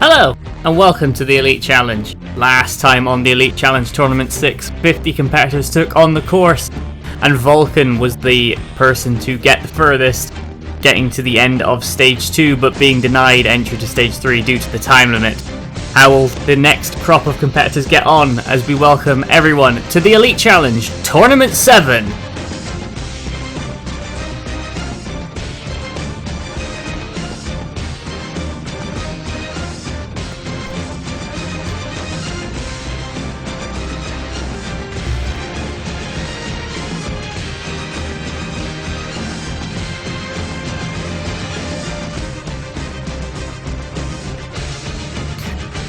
Hello, and welcome to the Elite Challenge. Last time on the Elite Challenge Tournament 6, 50 competitors took on the course, and Vulcan was the person to get the furthest, getting to the end of Stage 2, but being denied entry to Stage 3 due to the time limit. How will the next crop of competitors get on as we welcome everyone to the Elite Challenge Tournament 7?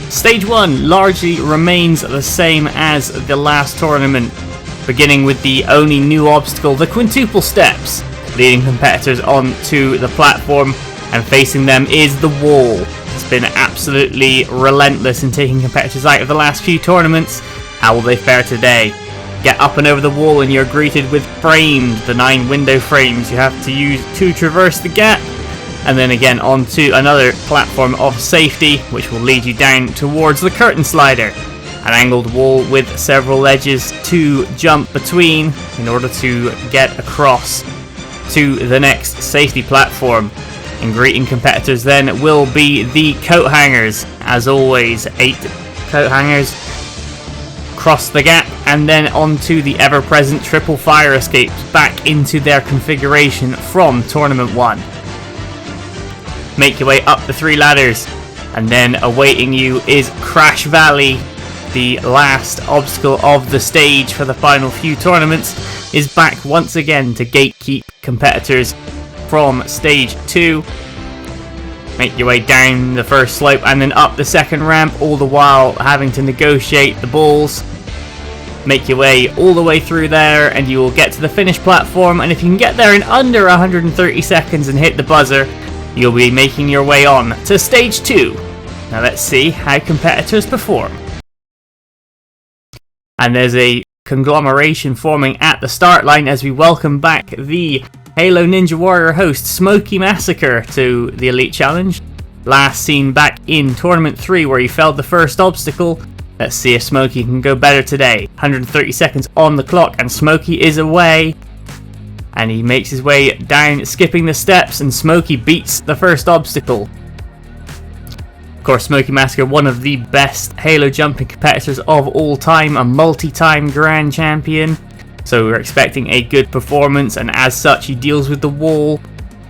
Stage 1 largely remains the same as the last tournament, beginning with the only new obstacle, the quintuple steps, leading competitors onto the platform, and facing them is the wall. It's been absolutely relentless in taking competitors out of the last few tournaments. How will they fare today? Get up and over the wall and you're greeted with framed, the 9 window frames you have to use to traverse the gap. And then again onto another platform of safety, which will lead you down towards the curtain slider. An angled wall with several ledges to jump between in order to get across to the next safety platform. And greeting competitors then will be the coat hangers. As always, 8 coat hangers cross the gap and then onto the ever-present triple fire escapes back into their configuration from Tournament 1. Make your way up the 3 ladders, and then awaiting you is Crash Valley. The last obstacle of the stage for the final few tournaments is back once again to gatekeep competitors from stage 2. Make your way down the first slope and then up the second ramp, all the while having to negotiate the balls. Make your way all the way through there and you will get to the finish platform, and if you can get there in under 130 seconds and hit the buzzer, you'll be making your way on to Stage 2. Now let's see how competitors perform. And there's a conglomeration forming at the start line as we welcome back the Halo Ninja Warrior host Smokey Massacre to the Elite Challenge. Last seen back in Tournament 3 where he failed the first obstacle. Let's see if Smokey can go better today. 130 seconds on the clock and Smokey is away. And he makes his way down, skipping the steps, and Smokey beats the first obstacle. Of course, Smokey Massacre, one of the best Halo jumping competitors of all time, a multi-time grand champion. So we're expecting a good performance, and as such, he deals with the wall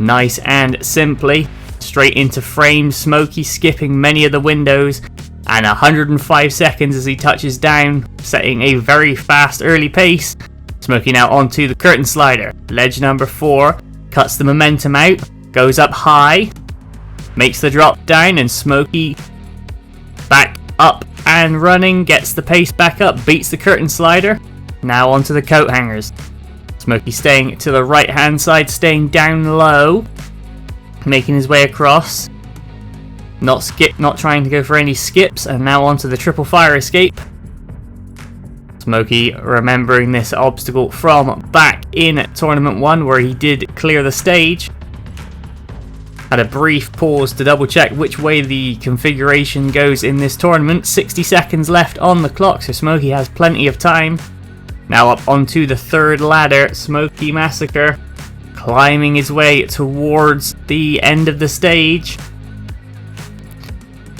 nice and simply. Straight into frame, Smokey skipping many of the windows, and 105 seconds as he touches down, setting a very fast early pace. Smokey now onto the curtain slider. Ledge number 4, cuts the momentum out, goes up high, makes the drop down, and Smokey back up and running, gets the pace back up, beats the curtain slider. Now onto the coat hangers. Smokey staying to the right hand side, staying down low, making his way across. Not trying to go for any skips, and now onto the triple fire escape. Smokey remembering this obstacle from back in Tournament 1 where he did clear the stage. Had a brief pause to double check which way the configuration goes in this tournament. 60 seconds left on the clock, so Smokey has plenty of time. Now up onto the 3rd ladder, Smokey Massacre climbing his way towards the end of the stage.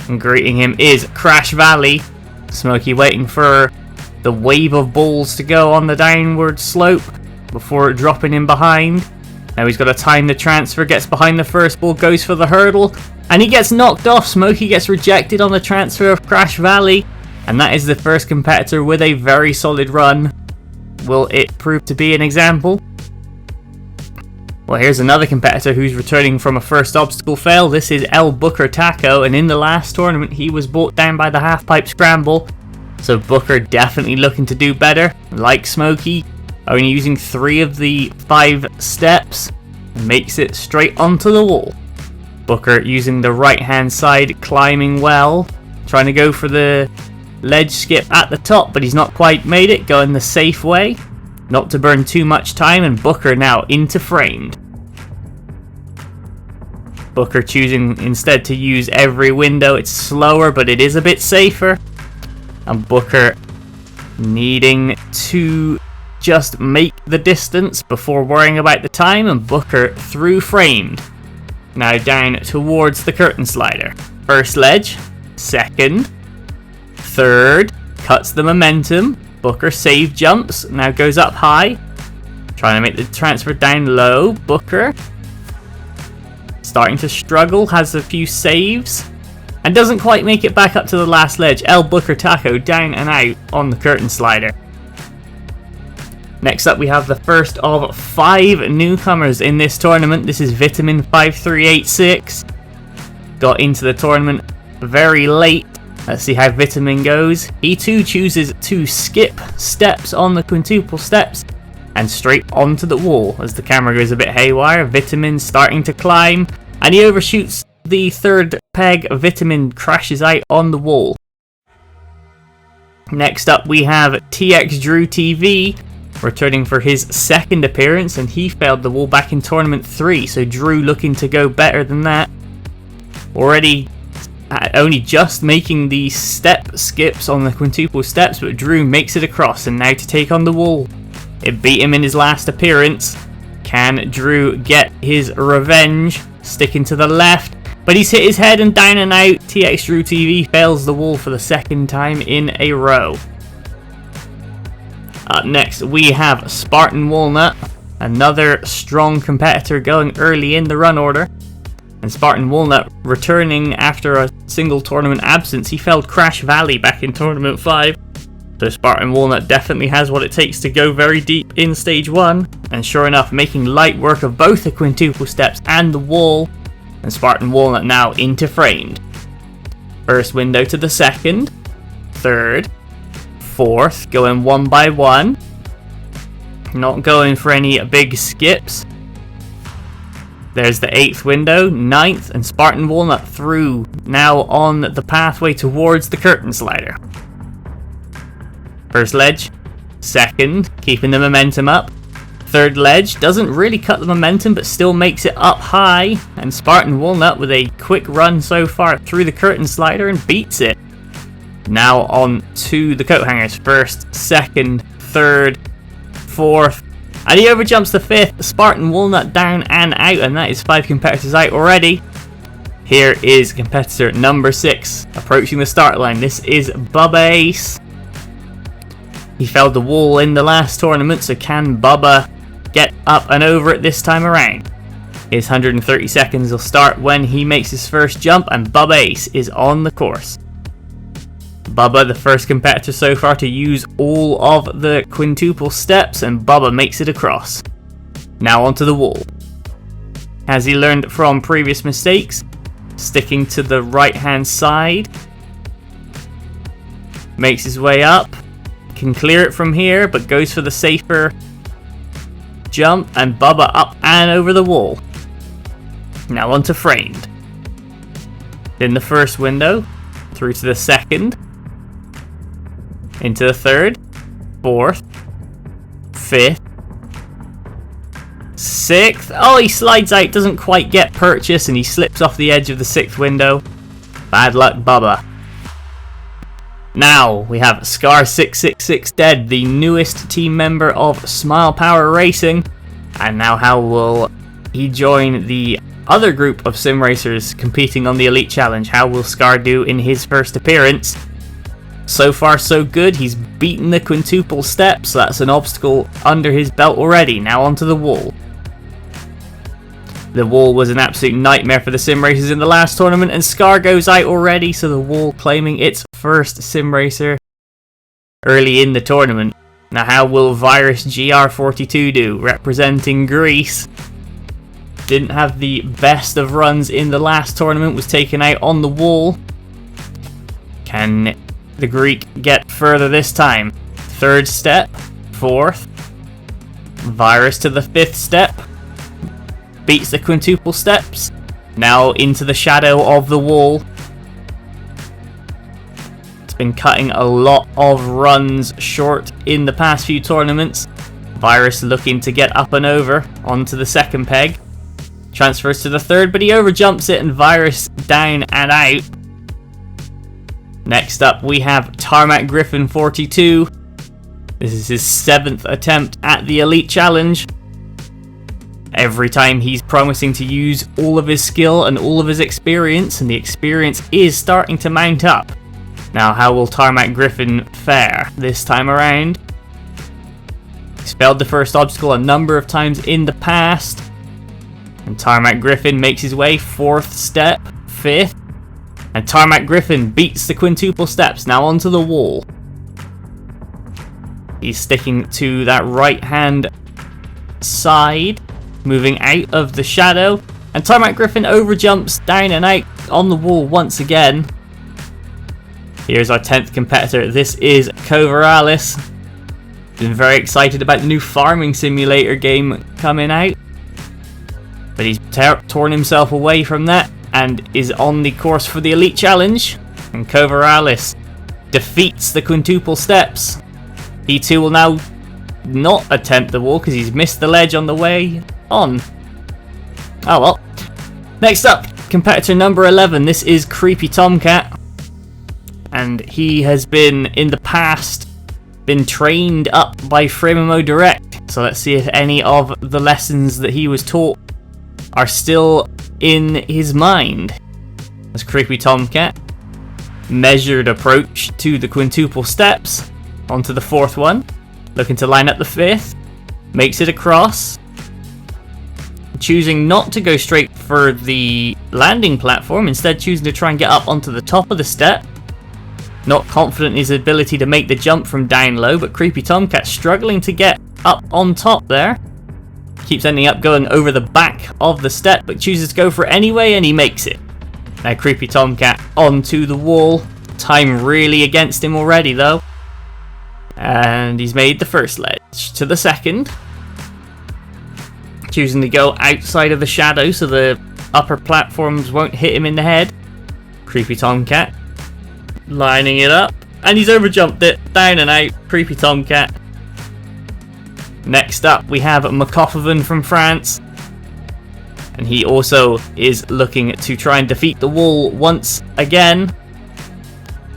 And greeting him is Crash Valley. Smokey waiting for the wave of balls to go on the downward slope before dropping in behind. Now he's got to time the transfer, gets behind the first ball, goes for the hurdle, and he gets knocked off. Smokey gets rejected on the transfer of Crash Valley, and that is the first competitor with a very solid run. Will it prove to be an example? Well, here's another competitor who's returning from a first obstacle fail. This is El Booker Taco, and in the last tournament he was brought down by the half-pipe scramble. So Booker definitely looking to do better. Like Smokey, only using 3 of the 5 steps, makes it straight onto the wall. Booker using the right hand side, climbing well, trying to go for the ledge skip at the top, but he's not quite made it, going the safe way, not to burn too much time, and Booker now into framed. Booker choosing instead to use every window. It's slower, but it is a bit safer. And Booker needing to just make the distance before worrying about the time, and Booker through framed. Now down towards the curtain slider. First ledge, second, third, cuts the momentum. Booker save jumps, now goes up high. Trying to make the transfer down low. Booker starting to struggle, has a few saves, and doesn't quite make it back up to the last ledge. El Booker Taco down and out on the curtain slider. Next up we have the first of 5 newcomers in this tournament. This is Vitamin5386. Got into the tournament very late. Let's see how Vitamin goes. He too chooses to skip steps on the quintuple steps and straight onto the wall as the camera goes a bit haywire. Vitamin starting to climb, and he overshoots the third peg. Vitamin crashes out on the wall. Next up we have TX DrewTV returning for his second appearance, and he failed the wall back in tournament 3, so Drew looking to go better than that. Already only just making the step skips on the quintuple steps, but Drew makes it across, and now to take on the wall. It beat him in his last appearance. Can Drew get his revenge? Sticking to the left, but he's hit his head and down and out. TX DrewTV fails the wall for the second time in a row. Up next we have Spartan Walnut, another strong competitor going early in the run order. And Spartan Walnut returning after a single tournament absence. He failed Crash Valley back in tournament 5. So Spartan Walnut definitely has what it takes to go very deep in stage 1. And sure enough, making light work of both the quintuple steps and the wall. And Spartan Walnut now into framed. First window to the second, third, fourth, going one by one. Not going for any big skips. There's the 8th window, 9th, and Spartan Walnut through, now on the pathway towards the curtain slider. First ledge, second, keeping the momentum up. Third ledge, doesn't really cut the momentum but still makes it up high. And Spartan Walnut with a quick run so far through the curtain slider and beats it. Now on to the coat hangers. First, second, third, fourth. And he overjumps the 5th. Spartan Walnut down and out, and that is 5 competitors out already. Here is competitor number 6 approaching the start line. This is Bubba A. He failed the wall in the last tournament, so can Bubba get up and over it this time around? His 130 seconds will start when he makes his first jump, and Bubba Ace is on the course. Bubba, the first competitor so far to use all of the quintuple steps, and Bubba makes it across. Now onto the wall. Has he learned from previous mistakes? Sticking to the right hand side. Makes his way up. Can clear it from here, but goes for the safer jump, and Bubba up and over the wall. Now onto framed. In the first window, through to the second, into the third, fourth, fifth, sixth. Oh, he slides out, doesn't quite get purchase, and he slips off the edge of the 6th window. Bad luck, Bubba. Now we have Scar666 Dead, the newest team member of Smile Power Racing. And now how will he join the other group of sim racers competing on the Elite Challenge? How will Scar do in his first appearance? So far so good. He's beaten the quintuple steps, so that's an obstacle under his belt already. Now onto the wall. The wall was an absolute nightmare for the sim racers in the last tournament, and Scar goes out already, so the wall claiming its first sim racer early in the tournament. Now how will Virus GR42 do, representing Greece? Didn't have the best of runs in the last tournament, was taken out on the wall. Can the Greek get further this time? 3rd step, 4th, Virus to the 5th step. Beats the quintuple steps. Now into the shadow of the wall. It's been cutting a lot of runs short in the past few tournaments. Virus looking to get up and over onto the 2nd peg. Transfers to the third, but he overjumps it and Virus down and out. Next up, we have Tarmac Griffin 42. This is his 7th attempt at the Elite Challenge. Every time he's promising to use all of his skill and all of his experience, and the experience is starting to mount up. Now, how will Tarmac Griffin fare this time around? He's failed the first obstacle a number of times in the past. And Tarmac Griffin makes his way 4th step, 5th. And Tarmac Griffin beats the quintuple steps, now onto the wall. He's sticking to that right hand side, moving out of the shadow. And Tarmac Griffin overjumps down and out on the wall once again. Here's our 10th competitor. This is Kfly. Been very excited about the new farming simulator game coming out. But he's torn himself away from that and is on the course for the Elite Challenge. And Kfly defeats the quintuple steps. He too will now not attempt the wall because he's missed the ledge on the way on. Oh well. Next up, competitor number 11. This is Creepy Tomcat. And he has been, in the past, been trained up by FrameMO Direct. So let's see if any of the lessons that he was taught are still in his mind. As Creepy Tomcat, measured approach to the quintuple steps, onto the 4th one, looking to line up the 5th, makes it across, choosing not to go straight for the landing platform, instead choosing to try and get up onto the top of the step. Not confident in his ability to make the jump from down low, but Creepy Tomcat struggling to get up on top there. Keeps ending up going over the back of the step, but chooses to go for it anyway, and he makes it. Now Creepy Tomcat onto the wall. Time really against him already though. And he's made the first ledge to the second. Choosing to go outside of the shadow so the upper platforms won't hit him in the head. Creepy Tomcat lining it up, and he's overjumped it, down and out. Creepy Tomcat. Next up, we have Moufan from France, and he also is looking to try and defeat the wall once again.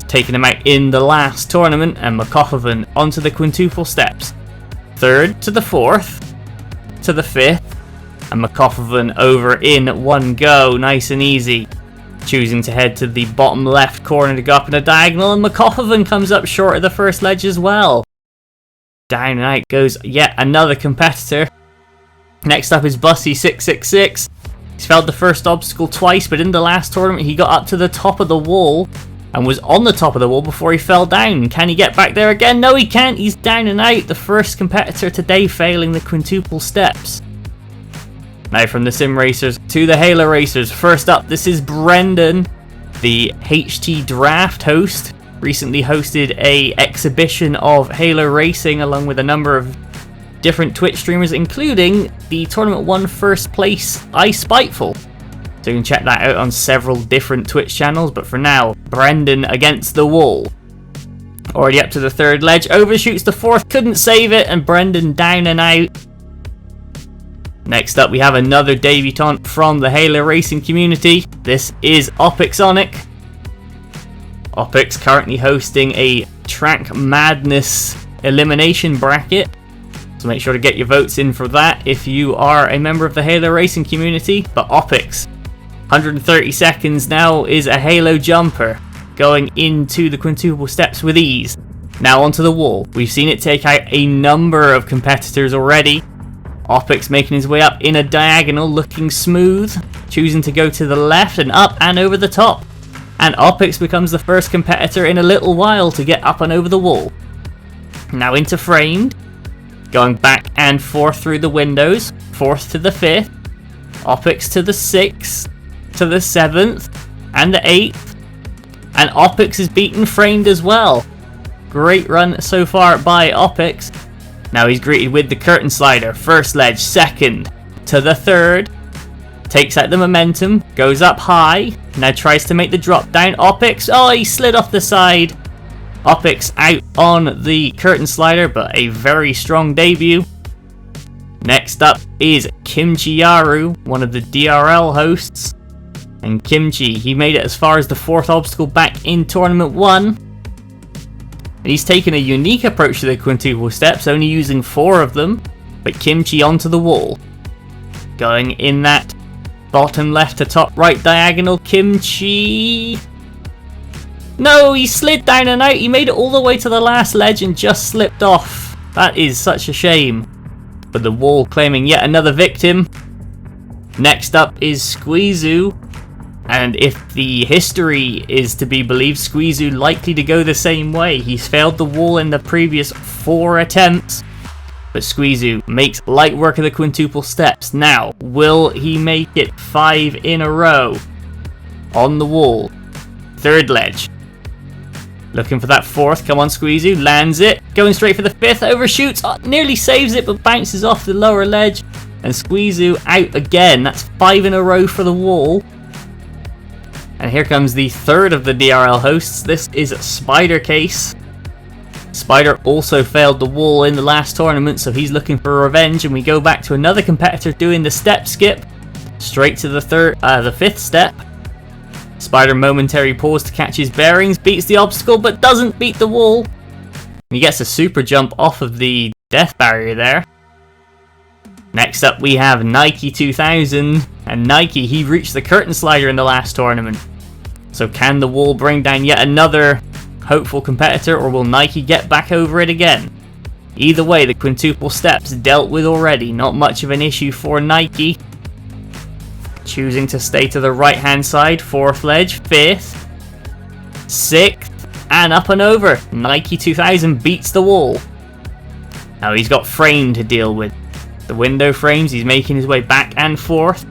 Taking him out in the last tournament, and Moufan onto the quintuple steps. 3rd to the 4th, to the 5th, and Moufan over in one go, nice and easy. Choosing to head to the bottom left corner to go up in a diagonal, and Moufan comes up short of the first ledge as well. Down and out goes yet another competitor. Next up is Bussy666. He's failed the first obstacle twice, but in the last tournament he got up to the top of the wall and was on the top of the wall before he fell down. Can he get back there again? No, he can't. He's down and out. The first competitor today failing the quintuple steps. Now from the Sim Racers to the Halo Racers. First up, this is Brando, the HT Draft host. Recently hosted a exhibition of Halo Racing along with a number of different Twitch streamers, including the Tournament 1 first place iSpiteful. So you can check that out on several different Twitch channels, but for now, Brando against the wall. Already up to the 3rd ledge, overshoots the 4th, couldn't save it, and Brando down and out. Next up, we have another debutant from the Halo Racing community. This is Opix. Opix currently hosting a Track Madness elimination bracket, so make sure to get your votes in for that if you are a member of the Halo Racing community. But Opix, 130 seconds now, is a Halo jumper, going into the quintuple steps with ease. Now onto the wall. We've seen it take out a number of competitors already. Opix making his way up in a diagonal, looking smooth, choosing to go to the left and up and over the top. And Opix becomes the first competitor in a little while to get up and over the wall. Now into framed, going back and forth through the windows. 4th to the 5th, Opix to the 6th, to the 7th, and the 8th. And Opix is beaten framed as well. Great run so far by Opix. Now he's greeted with the curtain slider. First ledge, 2nd to the 3rd. Takes out the momentum, goes up high, now tries to make the drop down. Opix, oh, he slid off the side. Opix out on the curtain slider, but a very strong debut. Next up is Kimchi, one of the DRL hosts. And Kimchi, he made it as far as the 4th obstacle back in Tournament 1. And he's taken a unique approach to the quintuple steps, only using 4 of them. But Kimchi onto the wall. Going in that bottom left to top right diagonal, Kimchi... No, he slid down and out. He made it all the way to the last ledge and just slipped off. That is such a shame. But the wall claiming yet another victim. Next up is Squeezo. And if the history is to be believed, Squeezo likely to go the same way. He's failed the wall in the previous 4 attempts. But Squeezo makes light work of the quintuple steps. Now, will he make it 5 in a row? On the wall. 3rd ledge. Looking for that 4th. Come on, Squeezo. Lands it. Going straight for the 5th. Overshoots. Oh, nearly saves it, but bounces off the lower ledge. And Squeezo out again. That's 5 in a row for the wall. And here comes the 3rd of the DRL hosts. This is Spider Case. Spider also failed the wall in the last tournament, so he's looking for revenge. And we go back to another competitor doing the step skip. Straight to the 5th step. Spider momentary pause to catch his bearings. Beats the obstacle, but doesn't beat the wall. He gets a super jump off of the death barrier there. Next up we have Nike 2000, and Nike, he reached the curtain slider in the last tournament. So can the wall bring down yet another hopeful competitor, or will Nike get back over it again? Either way, the quintuple steps dealt with already, not much of an issue for Nike. Choosing to stay to the right hand side, 4th ledge, 5th, 6th, and up and over. Nike 2000 beats the wall. Now he's got frame to deal with. The window frames, he's making his way back and forth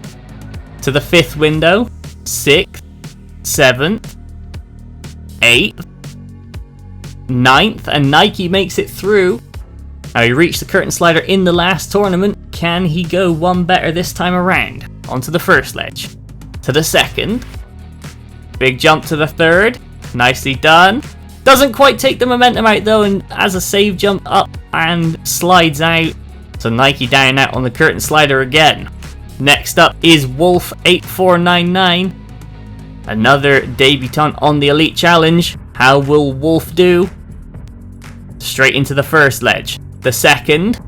to the 5th window, 6th, 7th, 8th, 9th, and Nike makes it through. Now he reached the curtain slider in the last tournament. Can he go one better this time around? Onto the 1st ledge, to the 2nd, big jump to the 3rd, nicely done. Doesn't quite take the momentum out though, and as a save jump up and slides out. So Nike down out on the curtain slider again. Next up is Wolf 8499. Another debutant on the Elite Challenge. How will Wolf do? Straight into the 1st ledge. The 2nd.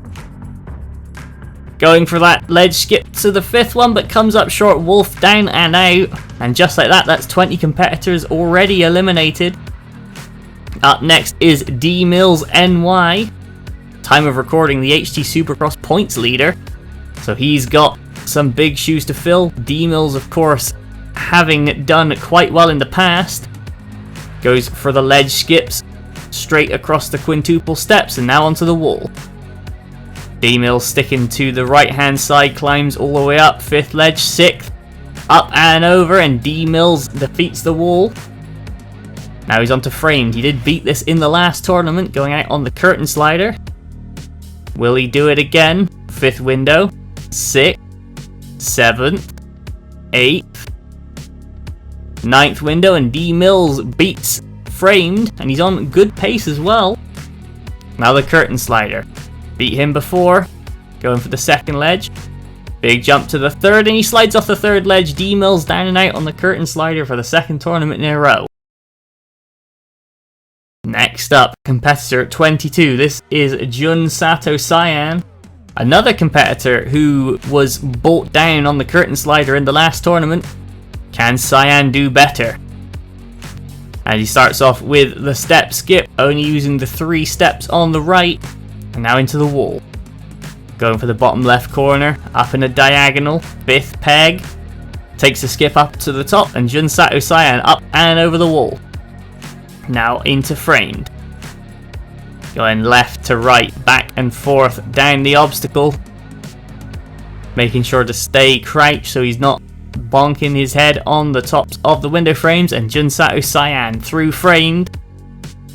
Going for that ledge skip to the 5th one, but comes up short. Wolf down and out. And just like that, that's 20 competitors already eliminated. Up next is D Mills NY. Time of recording, the HT Supercross points leader. So he's got some big shoes to fill. D Mills, of course, having done quite well in the past. Goes for the ledge skips straight across the quintuple steps and now onto the wall. D Mills sticking to the right hand side, climbs all the way up. 5th ledge, 6th, up and over, and D Mills defeats the wall. Now he's onto framed. He did beat this in the last tournament, going out on the curtain slider. Will he do it again? 5th window, 6th, 7th, 8th, 9th window, and D Mills beats framed, and he's on good pace as well. Now the curtain slider. Beat him before, going for the 2nd ledge. Big jump to the 3rd, and he slides off the 3rd ledge. D Mills down and out on the curtain slider for the 2nd tournament in a row. Next up, competitor 22. This is Jun Satan NY, another competitor who was brought down on the curtain slider in the last tournament. Can Cyan do better? And he starts off with the step skip, only using the 3 steps on the right, and now into the wall. Going for the bottom left corner, up in a diagonal, 5th peg, takes a skip up to the top, and Jun Satan NY up and over the wall. Now into framed. Going left to right, back and forth down the obstacle. Making sure to stay crouched so he's not bonking his head on the tops of the window frames. And Jun Satan NY through framed.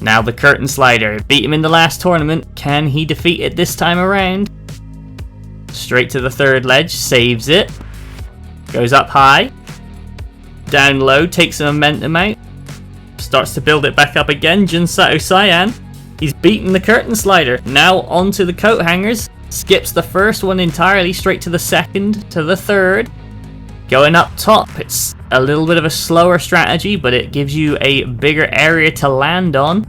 Now the curtain slider. Beat him in the last tournament. Can he defeat it this time around? Straight to the 3rd ledge. Saves it. Goes up high. Down low. Takes the momentum out. Starts to build it back up again. Jun Satan NY. He's beaten the curtain slider. Now onto the coat hangers. skips the first one entirely, straight to the second, to the third. Going up top, it's a little bit of a slower strategy, but it gives you a bigger area to land on.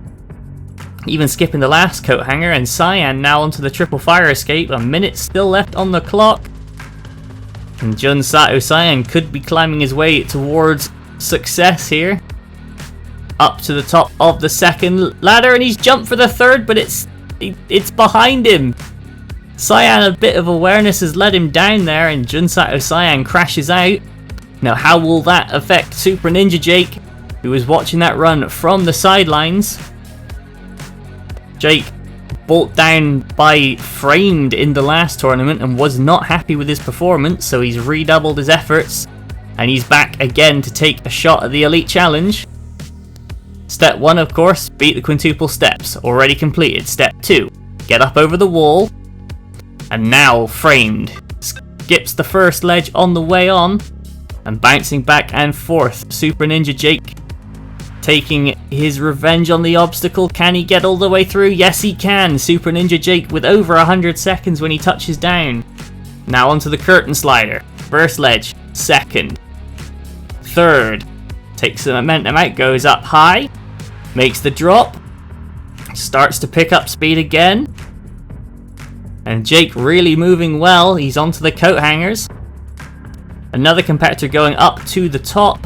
Even skipping the last coat hanger, and Cyan now onto the triple fire escape. A minute still left on the clock. And Jun Satan Cyan could be climbing his way towards success here. Up to the top of the second ladder, and he's jumped for the third, but it's behind him. Cyan, a bit of awareness has led him down there, and Jun Satan Cyan crashes out. Now, how will that affect Super Ninja Jake, who was watching that run from the sidelines? Jake brought down by Framed in the last tournament and was not happy with his performance, so he's redoubled his efforts, and he's back again to take a shot at the Elite Challenge. Step 1, of course, beat the quintuple steps, already completed. Step 2, get up over the wall. And now Framed skips the first ledge on the way on, and bouncing back and forth. Super Ninja Jake taking his revenge on the obstacle. Can he get all the way through? Yes, he can. Super Ninja Jake with over 100 seconds when he touches down. Now onto the curtain slider. First ledge, second, third. Takes the momentum out, goes up high, makes the drop, starts to pick up speed again. And Jake really moving well. He's onto the coat hangers. Another competitor going up to the top.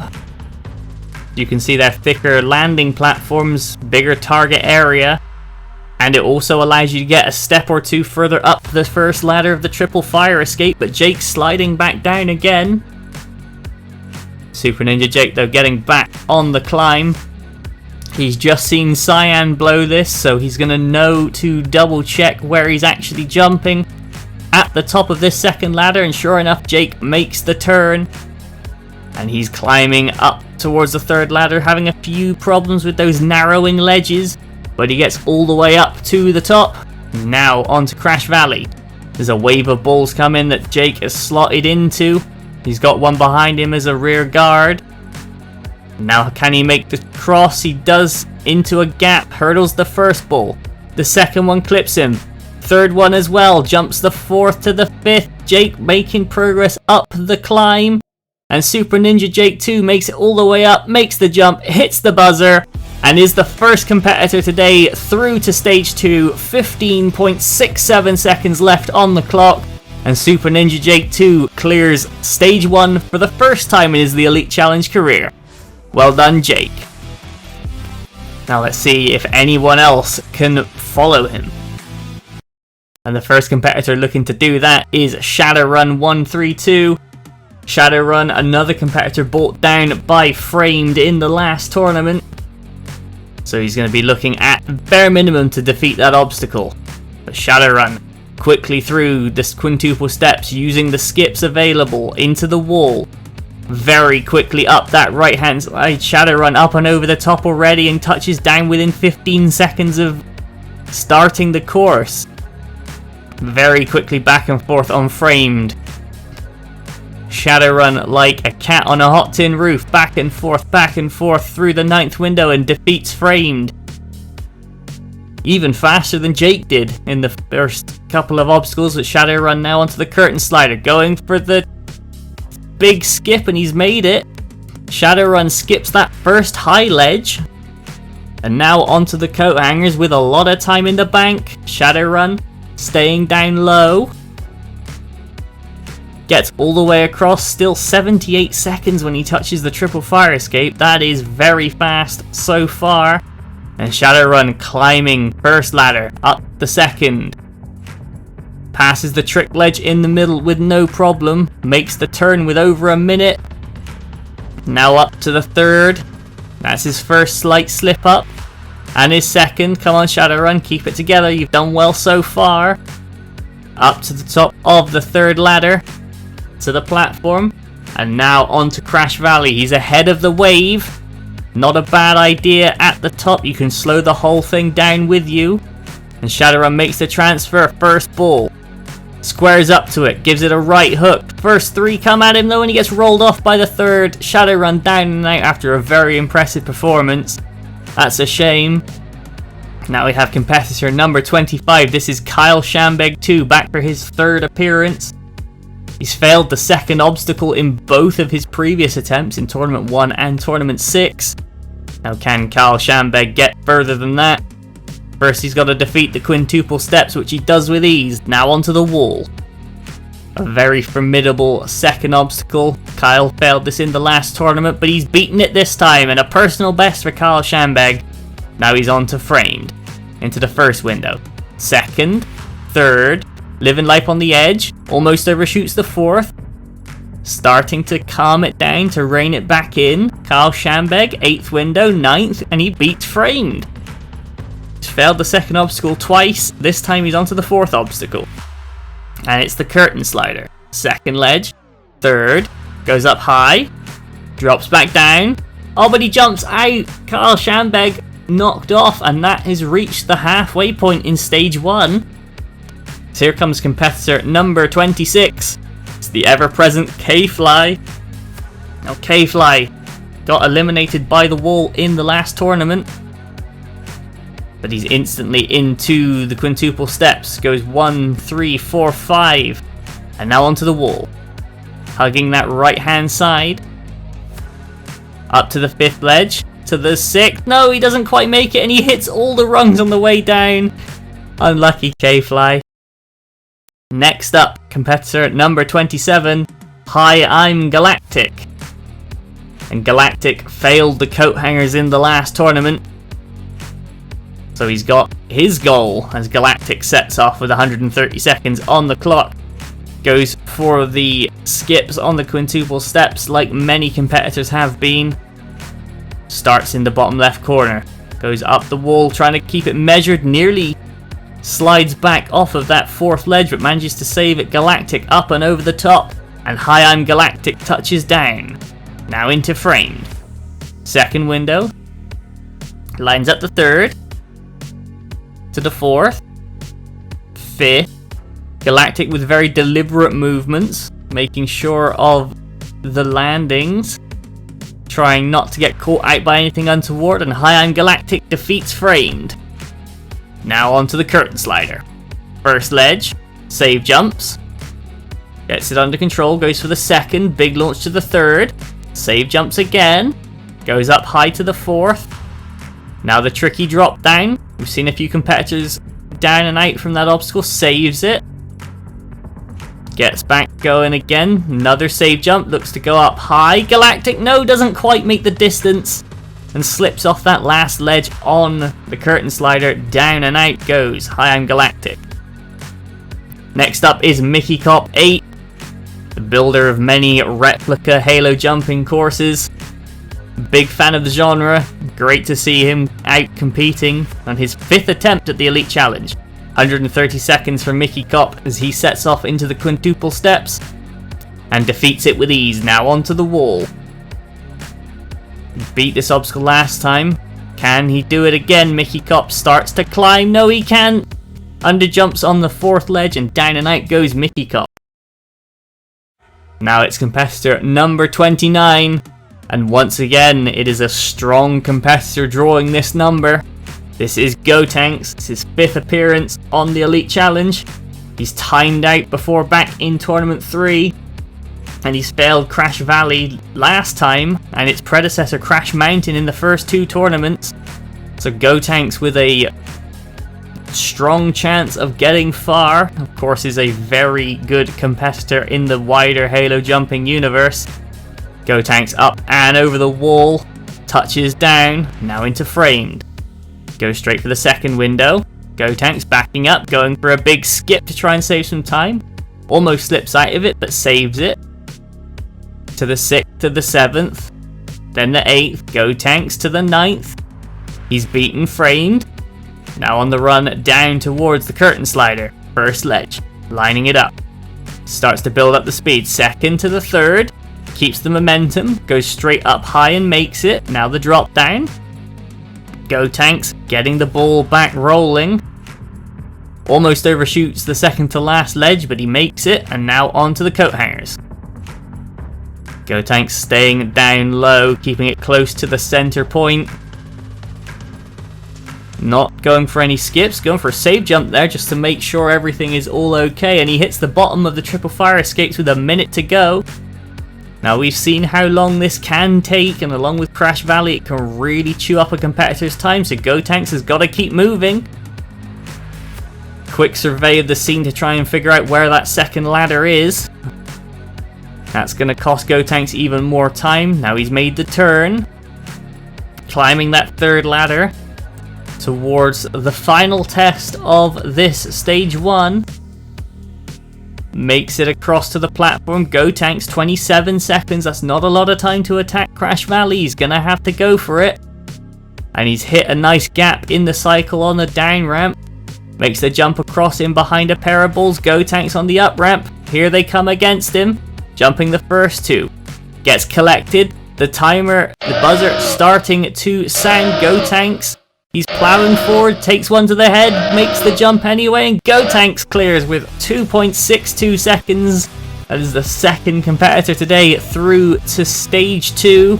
You can see their thicker landing platforms, bigger target area, and it also allows you to get a step or two further up the first ladder of the triple fire escape, but Jake's sliding back down again. Super Ninja Jake, though, getting back on the climb. He's just seen Cyan blow this, so he's going to know to double check where he's actually jumping at the top of this second ladder, and sure enough, Jake makes the turn. And he's climbing up towards the third ladder, having a few problems with those narrowing ledges, but he gets all the way up to the top. Now onto Crash Valley. There's a wave of balls coming that Jake has slotted into. He's got one behind him as a rear guard. Now can he make the cross? He does, into a gap, hurdles the first ball. The second one clips him. Third one as well, jumps the fourth to the fifth. Jake making progress up the climb. And Super Ninja Jake 2 makes it all the way up, makes the jump, hits the buzzer, and is the first competitor today through to stage 2. 15.67 seconds left on the clock. And Super Ninja Jake 2 clears stage 1 for the first time in his The Elite Challenge career. Well done, Jake. Now let's see if anyone else can follow him. And the first competitor looking to do that is Shadowrun132. Shadowrun, another competitor brought down by Framed in the last tournament. So he's going to be looking at bare minimum to defeat that obstacle. But Shadowrun quickly through the quintuple steps using the skips available into the wall. Very quickly up that right hand side. Shadowrun up and over the top already and touches down within 15 seconds of starting the course. Very quickly back and forth on Framed. Shadowrun like a cat on a hot tin roof, back and forth through the 9th window and defeats Framed. Even faster than Jake did in the first couple of obstacles, with Shadowrun now onto the curtain slider, going for the big skip, and he's made it. Shadowrun skips that first high ledge, and now onto the coat hangers with a lot of time in the bank. Shadowrun staying down low. Gets all the way across, still 78 seconds when he touches the triple fire escape. That is very fast so far. And Shadowrun climbing first ladder, up the second. Passes the trick ledge in the middle with no problem. Makes the turn with over a minute. Now up to the third. That's his first slight slip up. And his second. Come on, Shadowrun, keep it together. You've done well so far. Up to the top of the third ladder. To the platform, and now on to Crash Valley. He's ahead of the wave. Not a bad idea at the top. You can slow the whole thing down with you. And Shadowrun makes the transfer. First ball. Squares up to it. Gives it a right hook. First three come at him though, and he gets rolled off by the third. Shadowrun down and out after a very impressive performance. That's a shame. Now we have competitor number 25. This is Kyle Shambeg 2, back for his third appearance. He's failed the second obstacle in both of his previous attempts in Tournament 1 and Tournament 6. Now can Kyle Shambeg get further than that? First he's got to defeat the quintuple steps, which he does with ease. Now onto the wall. A very formidable second obstacle. Kyle failed this in the last tournament, but he's beaten it this time, and a personal best for Kyle Shambeg. Now he's on to framed. Into the first window. Second. Third. Living life on the edge. Almost overshoots the fourth. Starting to calm it down to rein it back in. Kyle Shambeg, 8th window, 9th, and he beats framed. He's failed the second obstacle twice. This time he's onto the 4th obstacle. And it's the curtain slider. Second ledge. Third. Goes up high. Drops back down. Oh, but he jumps out. Kyle Shambeg knocked off, and that has reached the halfway point in stage 1. So here comes competitor number 26. It's the ever-present Kfly. Now Kfly got eliminated by the wall in the last tournament, but he's instantly into the quintuple steps. Goes 1, 3, 4, 5, and now onto the wall. Hugging that right hand side. Up to the 5th ledge. To the 6th. No, he doesn't quite make it, and he hits all the rungs on the way down. Unlucky Kfly. Next up, competitor number 27. Hi, I'm Galactic. And Galactic failed the coat hangers in the last tournament. So he's got his goal as Galactic sets off with 130 seconds on the clock. Goes for the skips on the quintuple steps like many competitors have been. Starts in the bottom left corner. Goes up the wall trying to keep it measured. Nearly slides back off of that 4th ledge, but manages to save it. Galactic up and over the top. And Hi, I'm Galactic touches down. Now into framed. Second window. Lines up the 3rd. To the 4th. 5th. Galactic with very deliberate movements, making sure of the landings, trying not to get caught out by anything untoward, and Hi, I'm Galactic defeats framed. Now onto the curtain slider. First ledge, save jumps, gets it under control, goes for the 2nd, big launch to the 3rd, save jumps again, goes up high to the 4th. Now the tricky drop down. We've seen a few competitors down and out from that obstacle, saves it. Gets back going again. Another save jump. Looks to go up high. Galactic, no, doesn't quite make the distance. And slips off that last ledge on the curtain slider. Down and out goes Hi, I'm Galactic. Next up is Mickey Cop 8. The builder of many replica Halo jumping courses. Big fan of the genre. Great to see him out competing on his 5th attempt at the Elite Challenge. 130 seconds for Mickey Cop as he sets off into the quintuple steps and defeats it with ease. Now onto the wall. He beat this obstacle last time. Can he do it again? Mickey Cop starts to climb. No, he can't. Underjumps on the 4th ledge and down and out goes Mickey Cop. Now it's competitor number 29. And once again, it is a strong competitor drawing this number. This is Gotanks. It's his 5th appearance on the Elite Challenge. He's timed out before back in Tournament 3. And he's failed Crash Valley last time, and its predecessor Crash Mountain in the first 2 tournaments. So Gotanks with a strong chance of getting far. Of course, is a very good competitor in the wider Halo jumping universe. Gotanks up and over the wall. Touches down. Now into framed. Goes straight for the 2nd window. Gotanks backing up, going for a big skip to try and save some time. Almost slips out of it, but saves it. To the 6th, to the 7th. Then the 8th. Gotanks to the 9th. He's beaten framed. Now on the run down towards the curtain slider. First ledge. Lining it up. Starts to build up the speed. 2nd to the 3rd. Keeps the momentum. Goes straight up high and makes it. Now the drop down. Gotanks getting the ball back rolling. Almost overshoots the 2nd to last ledge, but he makes it, and now onto the coat hangers. Gotanks staying down low, keeping it close to the center point. Not going for any skips, going for a safe jump there just to make sure everything is all okay. And he hits the bottom of the triple fire escapes with a minute to go. Now we've seen how long this can take, and along with Crash Valley, it can really chew up a competitor's time, so Gotenks has got to keep moving. Quick survey of the scene to try and figure out where that second ladder is. That's going to cost Gotenks even more time. Now he's made the turn. Climbing that third ladder towards the final test of this stage 1. Makes it across to the platform. Gotenks, 27 seconds. That's not a lot of time to attack Crash Valley. He's going to have to go for it. And he's hit a nice gap in the cycle on the down ramp. Makes the jump across in behind a pair of balls. Gotenks on the up ramp. Here they come against him. Jumping the first 2. Gets collected. The timer, the buzzer starting to sound. Gotenks, he's plowing forward, takes one to the head, makes the jump anyway, and Gotenks clears with 2.62 seconds. That is the second competitor today through to stage 2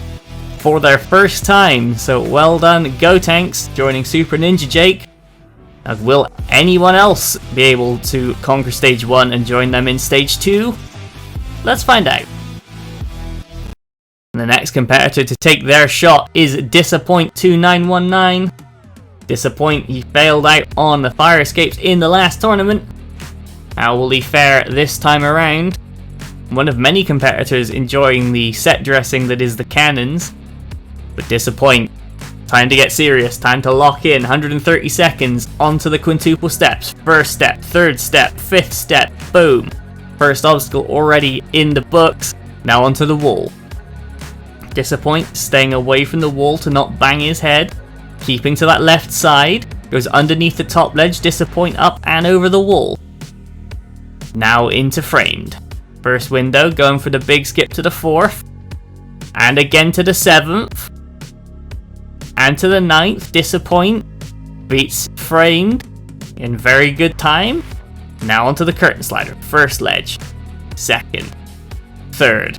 for their first time. So well done, Gotenks, joining Super Ninja Jake. As will anyone else be able to conquer stage 1 and join them in stage 2? Let's find out. And the next competitor to take their shot is Disappoint2919. Disappoint, he failed out on the fire escapes in the last tournament. How will he fare this time around? One of many competitors enjoying the set dressing that is the cannons. But Disappoint, time to get serious, time to lock in. 130 seconds onto the quintuple steps. First step, third step, fifth step, boom. First obstacle already in the books. Now onto the wall. Disappoint, staying away from the wall to not bang his head. Keeping to that left side. Goes underneath the top ledge. Disappoint up and over the wall. Now into framed. First window, going for the big skip to the 4th. And again to the 7th. And to the 9th. Disappoint beats framed in very good time. Now onto the curtain slider. First ledge. Second. Third.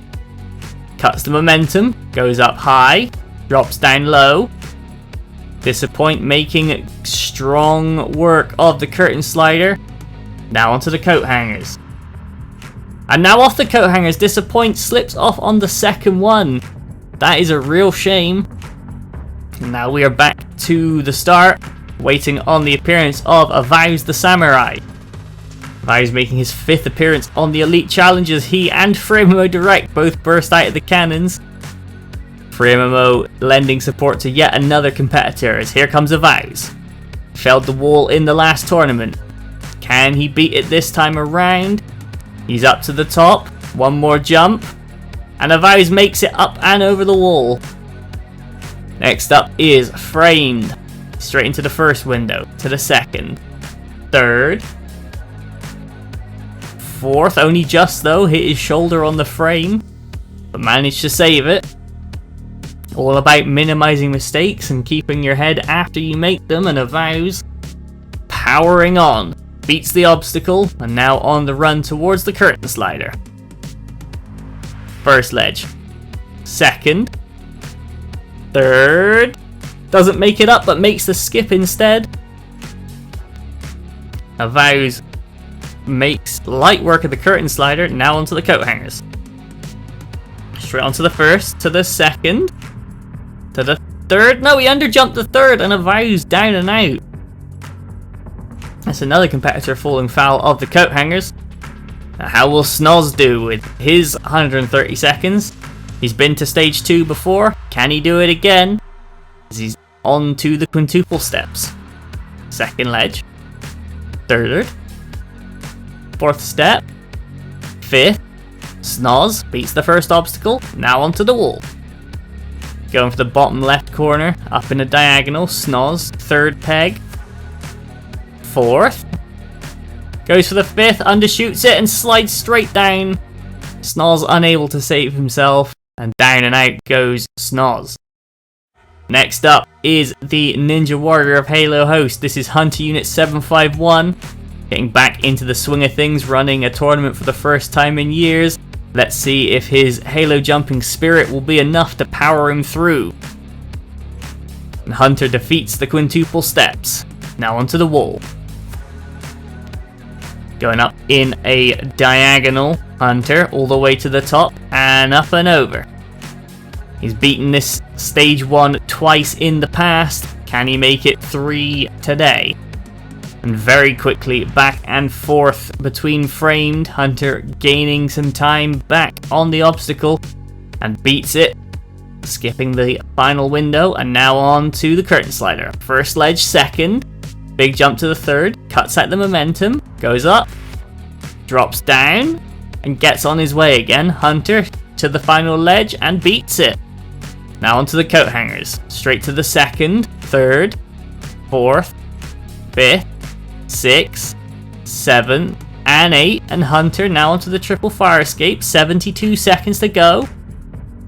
Cuts the momentum. Goes up high. Drops down low. Disappoint making strong work of the curtain slider. Now onto the coat hangers. And now off the coat hangers. Disappoint slips off on the second one. That is a real shame. And now we are back to the start. Waiting on the appearance of Avows the Samurai. Avows making his 5th appearance on the Elite Challenges. He and FreeMMO Direct both burst out of the cannons. FreeMMO lending support to yet another competitor as here comes Avows. Failed the wall in the last tournament. Can he beat it this time around? He's up to the top. One more jump. And Avows makes it up and over the wall. Next up is framed. Straight into the first window. To the second. Third. Fourth. Only just though. Hit his shoulder on the frame. But managed to save it. All about minimizing mistakes and keeping your head after you make them. And Avows powering on. Beats the obstacle. And now on the run towards the curtain slider. First ledge. Second. Third. Doesn't make it up but makes the skip instead. Avows makes light work of the curtain slider. Now onto the coat hangers. Straight onto the first. To the second. To the third. No, he underjumped the third and Avows down and out. That's another competitor falling foul of the coat hangers. Now, how will Snoz do with his 130 seconds? He's been to stage 2 before. Can he do it again? As he's on to the quintuple steps. Second ledge. Third. Fourth step. Fifth. Snoz beats the first obstacle. Now onto the wall. Going for the bottom left corner. Up in a diagonal. Snoz. Third peg. Fourth. Goes for the fifth. Undershoots it and slides straight down. Snoz unable to save himself. And down and out goes Snoz. Next up is the Ninja Warrior of Halo host. This is Hunter Unit 751. Getting back into the swing of things, running a tournament for the first time in years. Let's see if his Halo jumping spirit will be enough to power him through. And Hunter defeats the quintuple steps. Now onto the wall. Going up in a diagonal, Hunter all the way to the top and up and over. He's beaten this stage 1 twice in the past. Can he make it 3 today? And very quickly back and forth between framed. Hunter gaining some time back on the obstacle and beats it. Skipping the final window and now on to the curtain slider. First ledge, second. Big jump to the third. Cuts out the momentum. Goes up. Drops down. And gets on his way again. Hunter to the final ledge and beats it. Now onto the coat hangers. Straight to the second, third, fourth, fifth, sixth, seventh, and 8. And Hunter now onto the triple fire escape. 72 seconds to go.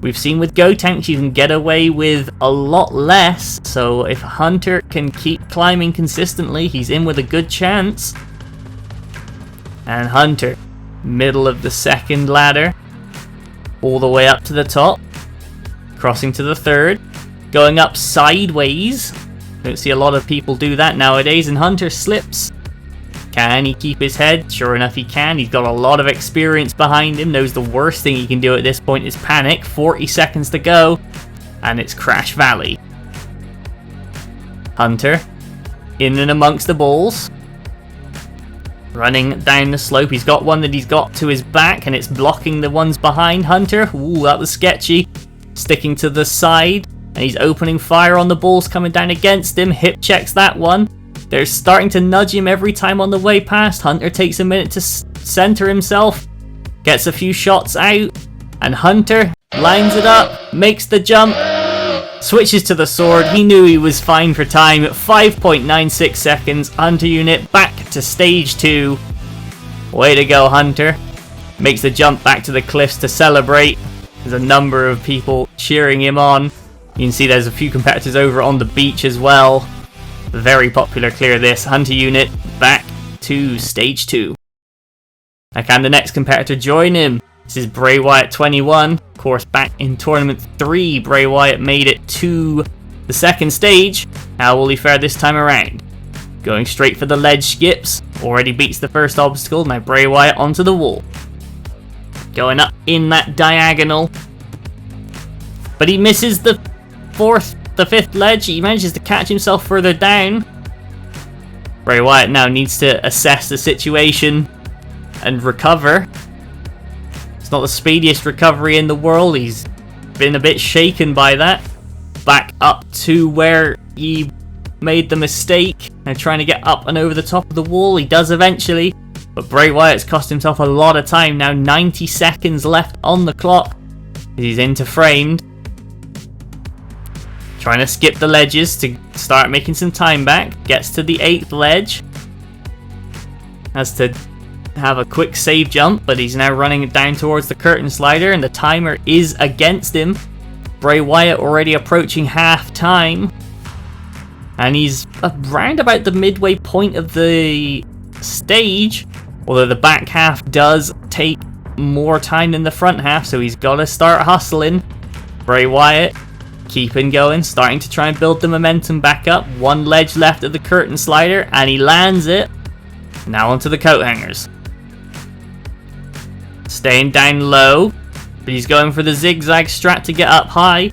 We've seen with Go Tanks you can get away with a lot less, so if Hunter can keep climbing consistently, he's in with a good chance. And Hunter, middle of the second ladder, all the way up to the top, crossing to the third, going up sideways. Don't see a lot of people do that nowadays, and Hunter slips. Can he keep his head? Sure enough he can. He's got a lot of experience behind him. Knows the worst thing he can do at this point is panic. 40 seconds to go. And it's Crash Valley. Hunter in and amongst the balls. Running down the slope. He's got one that he's got to his back and it's blocking the ones behind Hunter. Ooh, that was sketchy. Sticking to the side. And he's opening fire on the balls coming down against him. Hip checks that one. They're starting to nudge him every time on the way past. Hunter takes a minute to center himself. Gets a few shots out. And Hunter lines it up. Makes the jump. Switches to the sword. He knew he was fine for time. 5.96 seconds. Hunter unit back to stage 2. Way to go, Hunter. Makes the jump back to the cliffs to celebrate. There's a number of people cheering him on. You can see there's a few competitors over on the beach as well. Very popular clear this. Hunter unit back to stage 2. Now can the next competitor join him? This is Bray Wyatt 21. Of course, back in tournament 3, Bray Wyatt made it to the second stage. How will he fare this time around? Going straight for the ledge skips. Already beats the first obstacle. Now Bray Wyatt onto the wall. Going up in that diagonal. But he misses the fifth ledge. He manages to catch himself further down. Bray Wyatt now needs to assess the situation and recover. It's not the speediest recovery in the world. He's been a bit shaken by that. Back up to where he made the mistake. Now trying to get up and over the top of the wall. He does eventually. But Bray Wyatt's cost himself a lot of time now. 90 seconds left on the clock. He's into framed. Trying to skip the ledges to start making some time back. Gets to the 8th ledge. Has to have a quick save jump, but he's now running down towards the curtain slider and the timer is against him. Bray Wyatt already approaching half time. And he's around about the midway point of the stage. Although the back half does take more time than the front half, so he's got to start hustling. Bray Wyatt keeping going, starting to try and build the momentum back up. One ledge left of the curtain slider, and he lands it. Now onto the coat hangers. Staying down low, but he's going for the zigzag strat to get up high.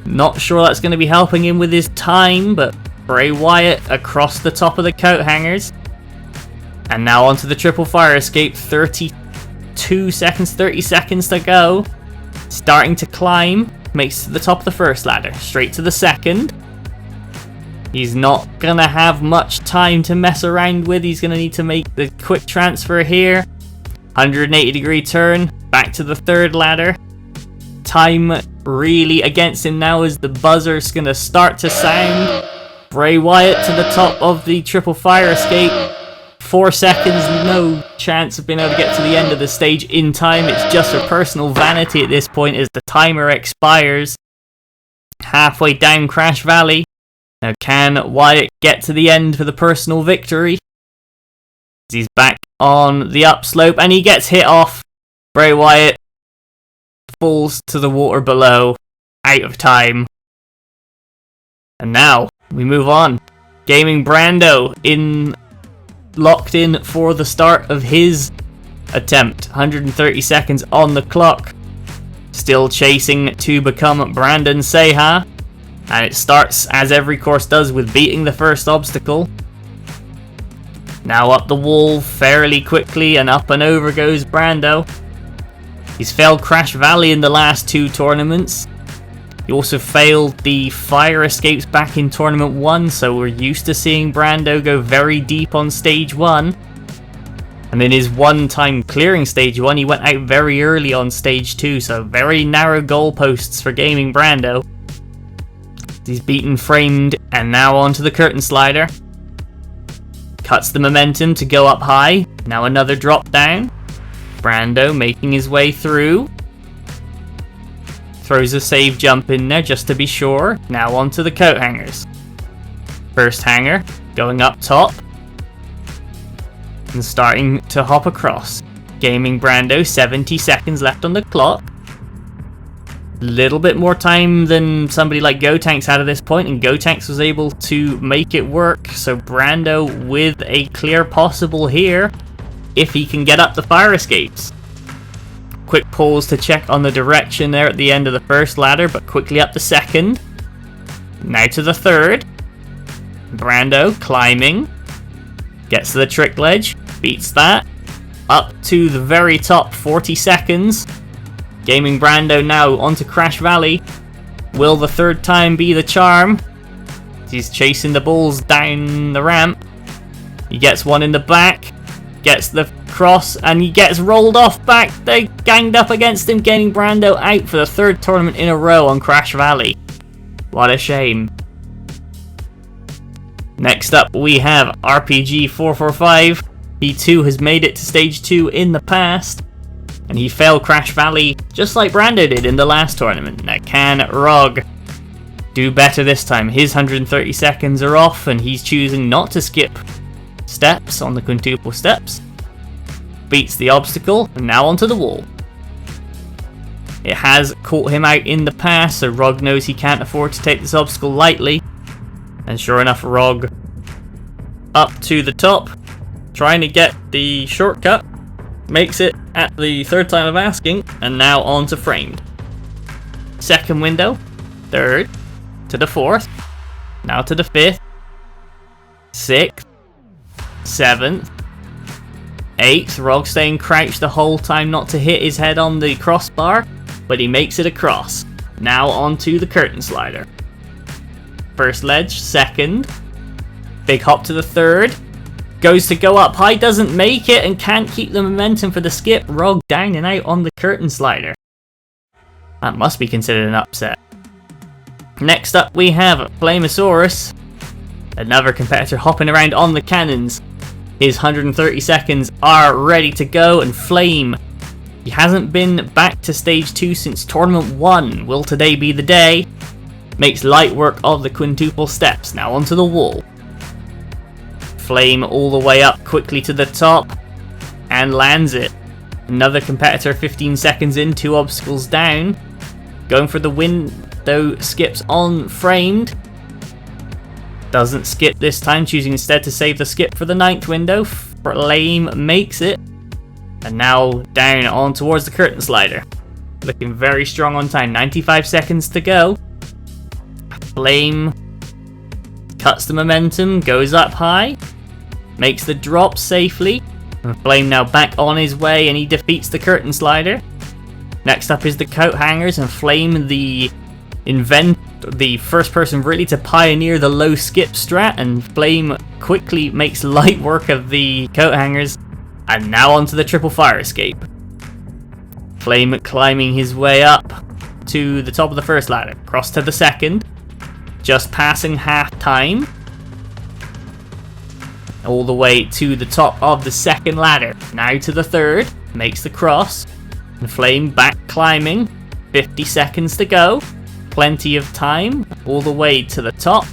Not sure that's going to be helping him with his time, but Bray Wyatt across the top of the coat hangers. And now onto the triple fire escape. 32 seconds, 30 seconds to go. Starting to climb. Makes it to the top of the first ladder. Straight to the second. He's not going to have much time to mess around with. He's going to need to make the quick transfer here. 180-degree turn. Back to the third ladder. Time really against him now as the buzzer's going to start to sound. Bray Wyatt to the top of the triple fire escape. 4 seconds, no chance of being able to get to the end of the stage in time. It's just for personal vanity at this point as the timer expires. Halfway down Crash Valley. Now can Wyatt get to the end for the personal victory? He's back on the upslope and he gets hit off. Bray Wyatt falls to the water below. Out of time. And now, we move on. Gaming Brando locked in for the start of his attempt. 130 seconds on the clock. Still chasing to become Brandon Seha. And it starts, as every course does, with beating the first obstacle. Now up the wall fairly quickly, and up and over goes Brando. He's failed Crash Valley in the last 2 tournaments. He also failed the fire escapes back in Tournament 1, so we're used to seeing Brando go very deep on Stage 1. And in his one time clearing Stage 1, he went out very early on Stage 2, so very narrow goalposts for Gaming Brando. He's beaten Framed, and now onto the curtain slider. Cuts the momentum to go up high. Now another drop down. Brando making his way through. Throws a save jump in there just to be sure. Now onto the coat hangers. First hanger going up top. And starting to hop across. Gaming Brando, 70 seconds left on the clock. Little bit more time than somebody like Gotanks had at this point, and Gotanks was able to make it work. So Brando with a clear possible here, if he can get up the fire escapes. Quick pause to check on the direction there at the end of the first ladder, but quickly up the second. Now to the third. Brando climbing. Gets to the trick ledge, beats that. Up to the very top, 40 seconds. Gaming Brando now onto Crash Valley. Will the third time be the charm? He's chasing the balls down the ramp. He gets one in the back. Gets the cross and he gets rolled off back. They ganged up against him, getting Brando out for the 3rd tournament in a row on Crash Valley. What a shame. Next up we have RPG445. He too has made it to Stage 2 in the past. And he failed Crash Valley just like Brando did in the last tournament. Now can Rog do better this time? His 130 seconds are off and he's choosing not to skip steps on the quintuple steps. Beats the obstacle and now onto the wall. It has caught him out in the past, so Rog knows he can't afford to take this obstacle lightly. And sure enough, Rog up to the top, trying to get the shortcut. Makes it at the 3rd time of asking, and now on to Framed. 2nd window, 3rd, to the 4th, now to the 5th, 6th, 7th, 8th. Rog staying crouched the whole time not to hit his head on the crossbar, but he makes it across. Now onto the curtain slider. First ledge, 2nd, big hop to the 3rd. Goes to go up high, doesn't make it, and can't keep the momentum for the skip. Rog down and out on the curtain slider. That must be considered an upset. Next up we have Flamesaurus. Another competitor hopping around on the cannons. His 130 seconds are ready to go, and Flame, he hasn't been back to Stage 2 since Tournament 1. Will today be the day? Makes light work of the quintuple steps. Now onto the wall. Flame all the way up quickly to the top and lands it. Another competitor 15 seconds in, 2 obstacles down. Going for the window, skips on Framed. Doesn't skip this time, choosing instead to save the skip for the 9th window. Flame makes it. And now down on towards the curtain slider. Looking very strong on time, 95 seconds to go. Flame cuts the momentum, goes up high, makes the drop safely, and Flame now back on his way and he defeats the curtain slider. Next up is the coat hangers, and Flame, the first person really to pioneer the low skip strat, and Flame quickly makes light work of the coat hangers. And now onto the triple fire escape. Flame climbing his way up to the top of the first ladder, cross to the 2nd. Just passing half time. All the way to the top of the 2nd ladder. Now to the 3rd. Makes the cross. And Flame back climbing. 50 seconds to go. Plenty of time. All the way to the top.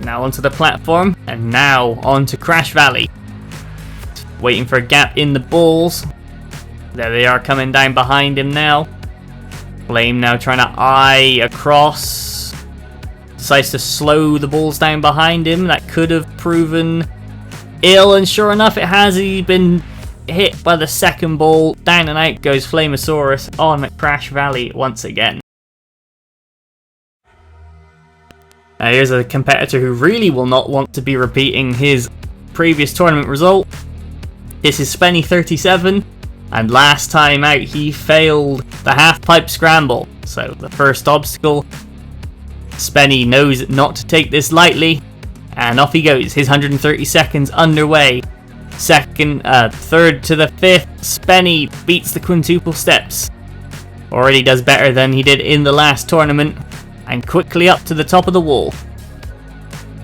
Now onto the platform. And now onto Crash Valley. Waiting for a gap in the balls. There they are coming down behind him now. Flame now trying to eye across. decides to slow the balls down behind him. That could have proven ill, and sure enough it has. He's been hit by the second ball. Down and out goes Flamesaurus on Crash Valley once again. Now here's a competitor who really will not want to be repeating his previous tournament result. This is Spenny 37, and last time out he failed the half-pipe scramble. So the first obstacle, Spenny knows not to take this lightly, and off he goes. His 130 seconds underway. Third to the fifth, Spenny beats the quintuple steps. Already does better than he did in the last tournament, and quickly up to the top of the wall.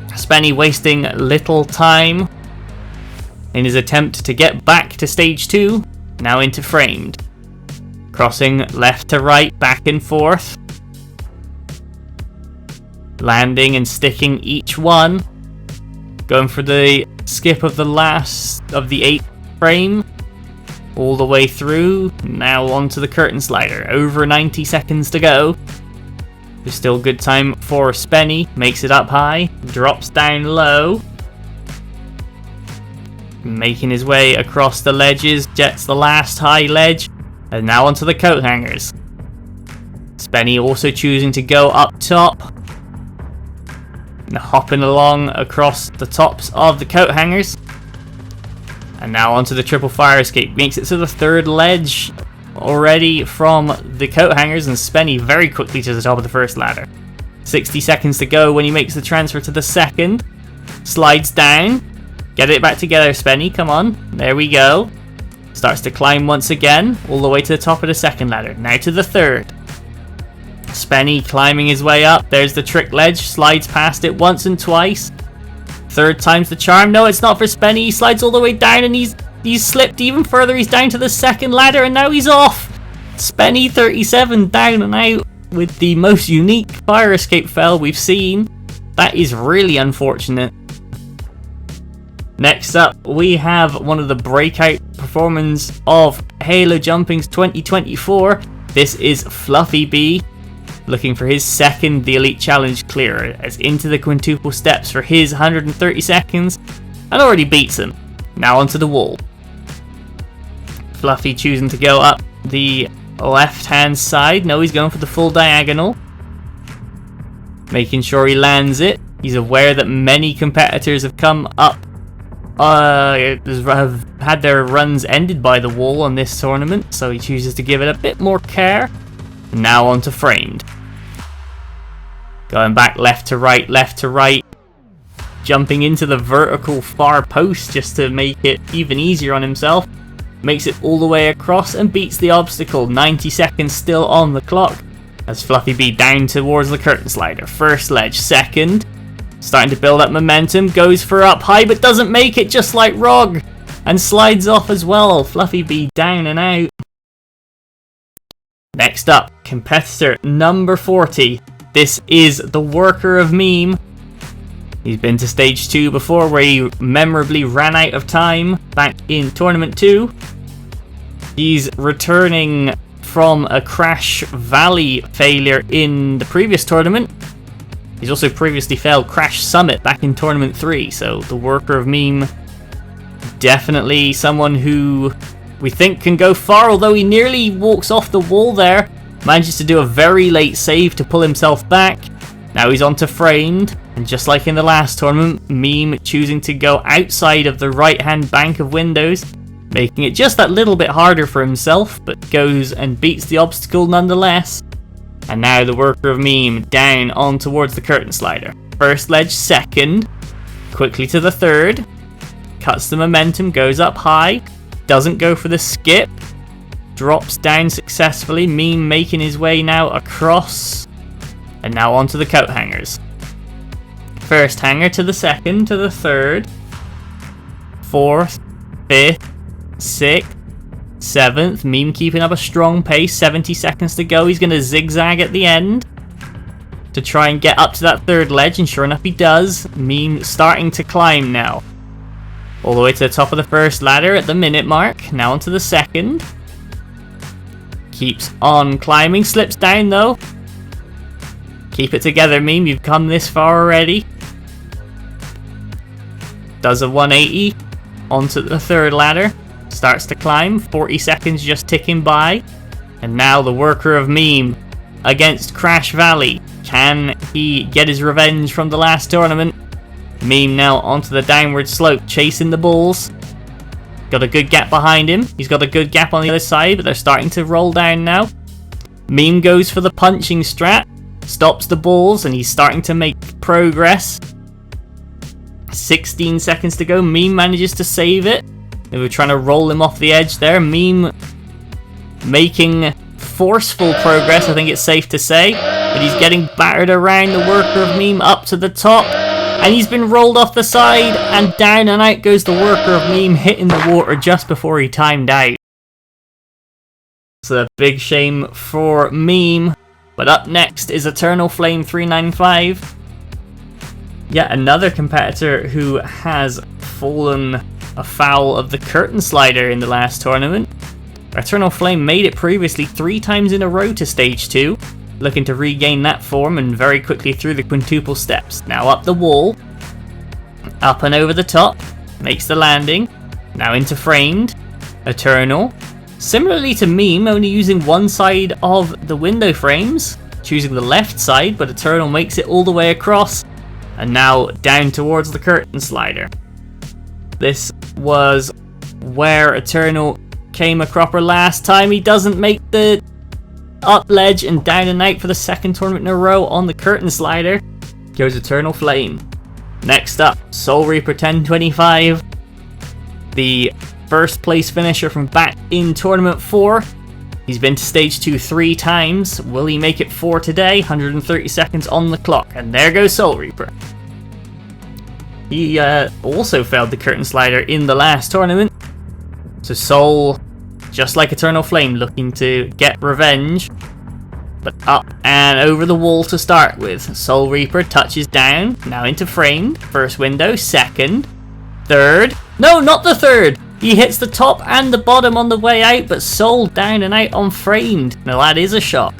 Spenny wasting little time in his attempt to get back to stage 2, now into framed. Crossing left to right, back and forth. Landing and sticking each one. Going for the skip of the last of the 8th frame. All the way through. Now onto the curtain slider. Over 90 seconds to go. There's still good time for Spenny. Makes it up high. Drops down low. Making his way across the ledges. Jets the last high ledge. And now onto the coat hangers. Spenny also choosing to go up top. And hopping along across the tops of the coat hangers. And now onto the triple fire escape. Makes it to the third ledge already from the coat hangers, and Spenny very quickly to the top of the first ladder. 60 seconds to go when he makes the transfer to the second. Slides down. Get it back together, Spenny. Come on. There we go. Starts to climb once again, all the way to the top of the second ladder. Now to the third. Spenny climbing his way up. There's the trick ledge. Slides past it once and twice. Third time's the charm. No, it's not for Spenny. He slides all the way down, and he's slipped even further. He's down to the second ladder, and now he's off. Spenny 37 down and out with the most unique fire escape fail we've seen. That is really unfortunate. Next up, we have one of the breakout performances of Halo Jumping's 2024. This is FluffyB, looking for his second The Elite Challenge clear, as into the quintuple steps for his 130 seconds, and already beats him. Now onto the wall. Fluffy choosing to go up the left-hand side. No, he's going for the full diagonal. Making sure he lands it. He's aware that many competitors have come up, have had their runs ended by the wall on this tournament, so he chooses to give it a bit more care. Now onto framed. Going back left to right. Jumping into the vertical far post just to make it even easier on himself. Makes it all the way across and beats the obstacle. 90 seconds still on the clock. As FluffyB down towards the curtain slider. First ledge, second. Starting to build up momentum. Goes for up high but doesn't make it, just like Rog. And slides off as well. FluffyB down and out. Next up, competitor number 40. This is the worker of meme. He's been to stage 2 before, where he memorably ran out of time back in tournament 2. He's returning from a Crash Valley failure in the previous tournament. He's also previously failed Crash Summit back in tournament 3, so the worker of meme, definitely someone who we think can go far, although he nearly walks off the wall there. Manages to do a very late save to pull himself back. Now he's onto framed, and just like in the last tournament, Meme choosing to go outside of the right-hand bank of windows, making it just that little bit harder for himself, but goes and beats the obstacle nonetheless. And now the worker of Meme down on towards the curtain slider. First ledge, second. Quickly to the third. Cuts the momentum, goes up high. Doesn't go for the skip. Drops down successfully. Meme making his way now across. And now onto the coat hangers. First hanger to the second, to the third. Fourth, fifth, sixth, seventh. Meme keeping up a strong pace. 70 seconds to go. He's going to zigzag at the end to try and get up to that third ledge. And sure enough he does. Meme starting to climb now. All the way to the top of the first ladder at the minute mark. Now onto the second. Keeps on climbing. Slips down though. Keep it together, Meme. You've come this far already. Does a 180 onto the third ladder. Starts to climb. 40 seconds just ticking by. And now the worker of Meme against Crash Valley. Can he get his revenge from the last tournament? Meme now onto the downward slope, chasing the bulls. Got a good gap behind him. He's got a good gap on the other side, but they're starting to roll down now. Meme goes for the punching strat. Stops the bulls, and he's starting to make progress. 16 seconds to go. Meme manages to save it. They were trying to roll him off the edge there. Meme making forceful progress, I think it's safe to say. But he's getting battered around. The worker of Meme up to the top. And he's been rolled off the side. And down and out goes the worker of Meme, hitting the water just before he timed out. It's a big shame for Meme. But up next is Eternal Flame 395. Yet another competitor who has fallen afoul of the curtain slider in the last tournament. Eternal Flame made it previously 3 times in a row to stage 2, looking to regain that form and very quickly through the quintuple steps. Now up the wall, up and over the top, makes the landing, now into framed, Eternal. Similarly to Meme, only using one side of the window frames, choosing the left side, but Eternal makes it all the way across, and now down towards the curtain slider. This was where Eternal came a cropper last time. He doesn't make the up ledge and down and out for the second tournament in a row on the curtain slider. Goes Eternal Flame. Next up, Soul Reaper 1025. The first place finisher from back in tournament 4. He's been to stage 2 3 times. Will he make it 4 today? 130 seconds on the clock. And there goes Soul Reaper. He also failed the curtain slider in the last tournament. So Soul, just like Eternal Flame, looking to get revenge. But up and over the wall to start with. Soul Reaper touches down. Now into framed. First window. Second. Third. No, not the third. He hits the top and the bottom on the way out, but Soul down and out on framed. Now that is a shock.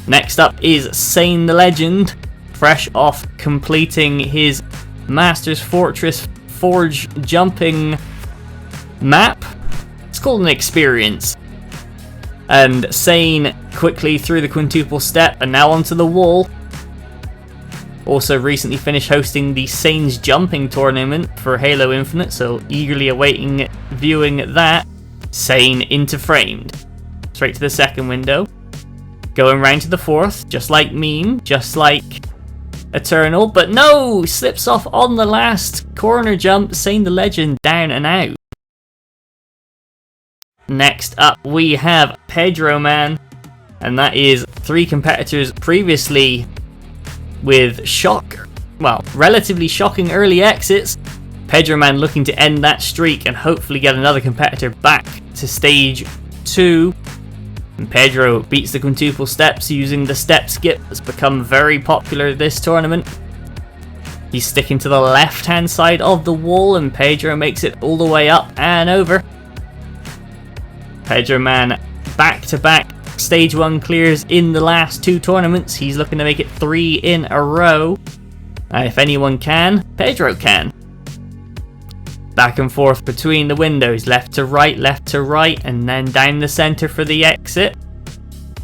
Next up is Sane the Legend, fresh off completing his Master's Fortress Forge jumping map. It's called an experience. And Sane quickly through the quintuple step and now onto the wall. Also recently finished hosting the Sane's Jumping Tournament for Halo Infinite, so eagerly awaiting viewing that. Sane into framed. Straight to the second window. Going round to the fourth, just like Meme, just like Eternal, but no! Slips off on the last corner jump, Sane the Legend down and out. Next up we have Pedro Man, and that is 3 competitors previously with relatively shocking early exits. Pedro Man looking to end that streak and hopefully get another competitor back to stage 2. And Pedro beats the quintuple steps using the step skip that's become very popular this tournament. He's sticking to the left hand side of the wall and Pedro makes it all the way up and over. Pedro Man back to back stage 1 clears in the last 2 tournaments. He's looking to make it 3 in a row. And if anyone can, Pedro can. Back and forth between the windows, left to right, and then down the center for the exit.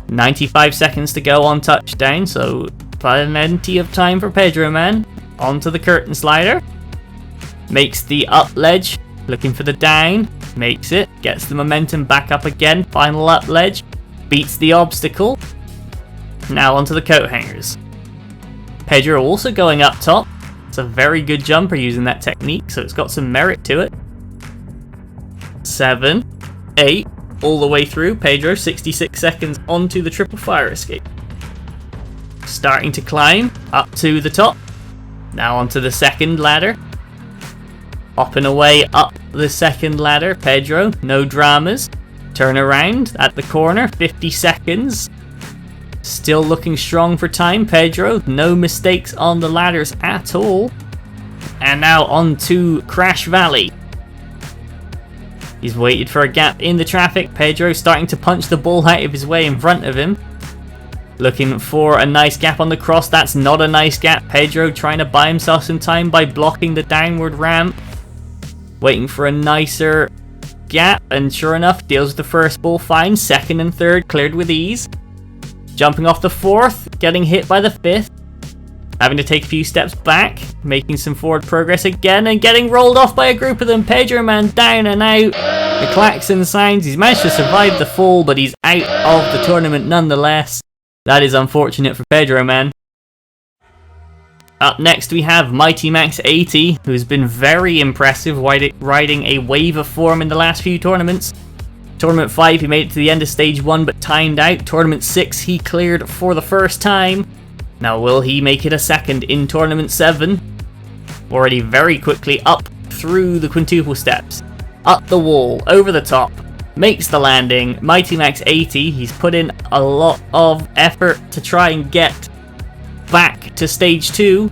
95 seconds to go on touchdown, so plenty of time for Pedro Man. Onto the curtain slider. Makes the up ledge, looking for the down. Makes it, gets the momentum back up again. Final up ledge. Beats the obstacle. Now onto the coat hangers. Pedro also going up top. It's a very good jumper using that technique, so it's got some merit to it. 7, 8, all the way through. Pedro 66 seconds onto the triple fire escape. Starting to climb up to the top. Now onto the second ladder. Hopping away up the second ladder. Pedro, no dramas. Turn around at the corner, 50 seconds. Still looking strong for time, Pedro. No mistakes on the ladders at all. And now on to Crash Valley. He's waited for a gap in the traffic. Pedro starting to punch the ball out of his way in front of him. Looking for a nice gap on the cross. That's not a nice gap. Pedro trying to buy himself some time by blocking the downward ramp. Waiting for a nicer gap, and sure enough, deals with the first ball fine. Second and third cleared with ease. Jumping off the fourth, getting hit by the fifth. Having to take a few steps back, making some forward progress again, and getting rolled off by a group of them. Pedro Man down and out. The klaxon sounds. He's managed to survive the fall, but he's out of the tournament nonetheless. That is unfortunate for Pedro Man. Up next we have Mighty Max 80, who's been very impressive riding a wave of form in the last few tournaments. Tournament 5 he made it to the end of stage 1 but timed out. Tournament 6 he cleared for the first time. Now will he make it a second in Tournament 7? Already very quickly up through the quintuple steps. Up the wall, over the top. Makes the landing. Mighty Max 80, he's put in a lot of effort to try and get back to stage 2.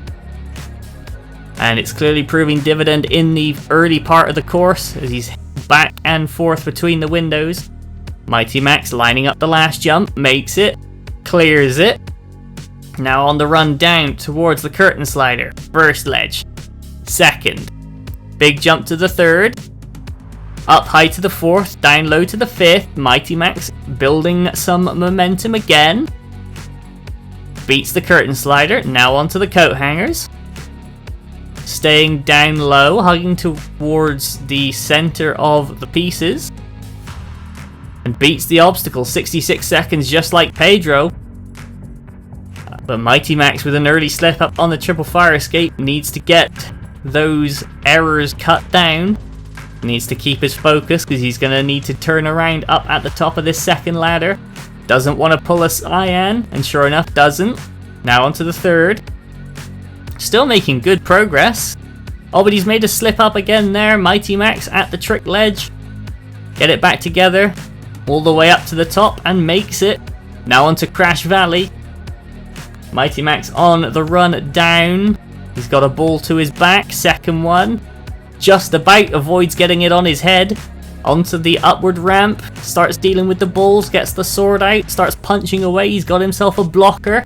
And it's clearly proving dividend in the early part of the course as he's back and forth between the windows. Mighty Max lining up the last jump, makes it, clears it. Now on the run down towards the curtain slider. First ledge. Second. Big jump to the third. Up high to the fourth. Down low to the fifth. Mighty Max building some momentum again. Beats the curtain slider. Now onto the coat hangers. Staying down low. Hugging towards the center of the pieces. And beats the obstacle. 66 seconds just like Pedro. But Mighty Max with an early slip up on the triple fire escape needs to get those errors cut down. Needs to keep his focus because he's going to need to turn around up at the top of this second ladder. Doesn't want to pull a cyan, and sure enough doesn't. Now onto the third. Still making good progress. Oh, but he's made a slip up again there. Mighty Max at the trick ledge. Get it back together. All the way up to the top and makes it. Now onto Crash Valley. Mighty Max on the run down. He's got a ball to his back. Second one. Just about avoids getting it on his head. Onto the upward ramp. Starts dealing with the balls. Gets the sword out. Starts punching away. He's got himself a blocker.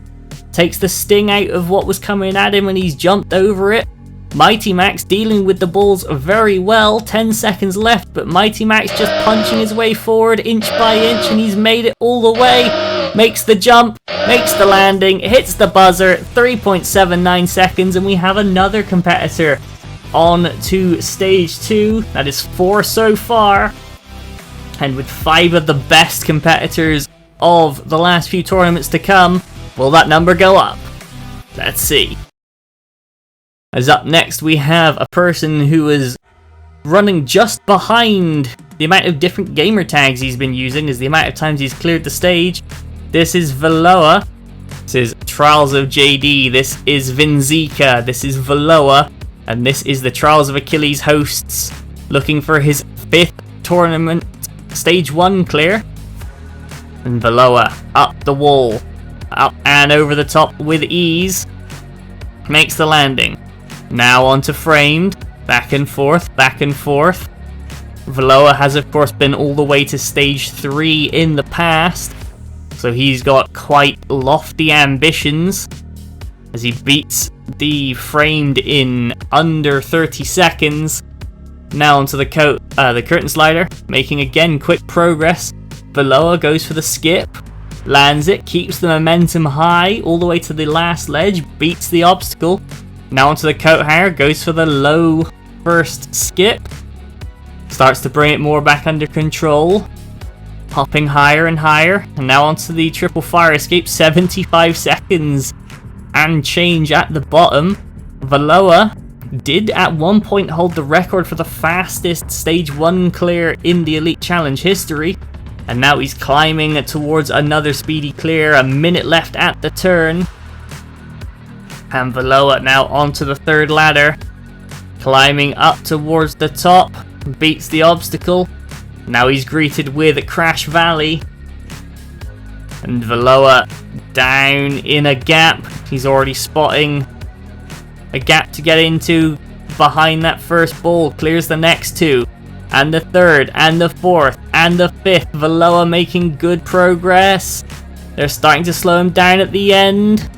Takes the sting out of what was coming at him and he's jumped over it. Mighty Max dealing with the balls very well. 10 seconds left, but Mighty Max just punching his way forward inch by inch and he's made it all the way. Makes the jump, makes the landing, hits the buzzer, 3.79 seconds, and we have another competitor on to stage 2. That is 4 so far. And with 5 of the best competitors of the last few tournaments to come, will that number go up? Let's see. As up next we have a person who is running just behind the amount of different gamer tags he's been using as the amount of times he's cleared the stage. This is Veloa. This is Trials of JD. This is Vinzika. This is Veloa. And this is the Trials of Achilles hosts looking for his 5th tournament stage 1 clear. And Veloa up the wall. Up and over the top with ease. Makes the landing. Now onto framed. Back and forth, back and forth. Veloa has of course been all the way to stage 3 in the past. So he's got quite lofty ambitions as he beats the framed in under 30 seconds. Now onto the curtain slider, making again quick progress. Veloa goes for the skip, lands it, keeps the momentum high all the way to the last ledge, beats the obstacle. Now onto the coat hanger, goes for the low first skip, starts to bring it more back under control. Hopping higher and higher, and now onto the triple fire escape, 75 seconds and change at the bottom. Veloa did at one point hold the record for the fastest stage 1 clear in the Elite Challenge history, and now he's climbing towards another speedy clear, a minute left at the turn. And Veloa now onto the third ladder, climbing up towards the top, beats the obstacle. Now he's greeted with Crash Valley. And Veloa down in a gap. He's already spotting a gap to get into behind that first ball. Clears the next 2. And the third. And the fourth. And the fifth. Veloa making good progress. They're starting to slow him down at the end.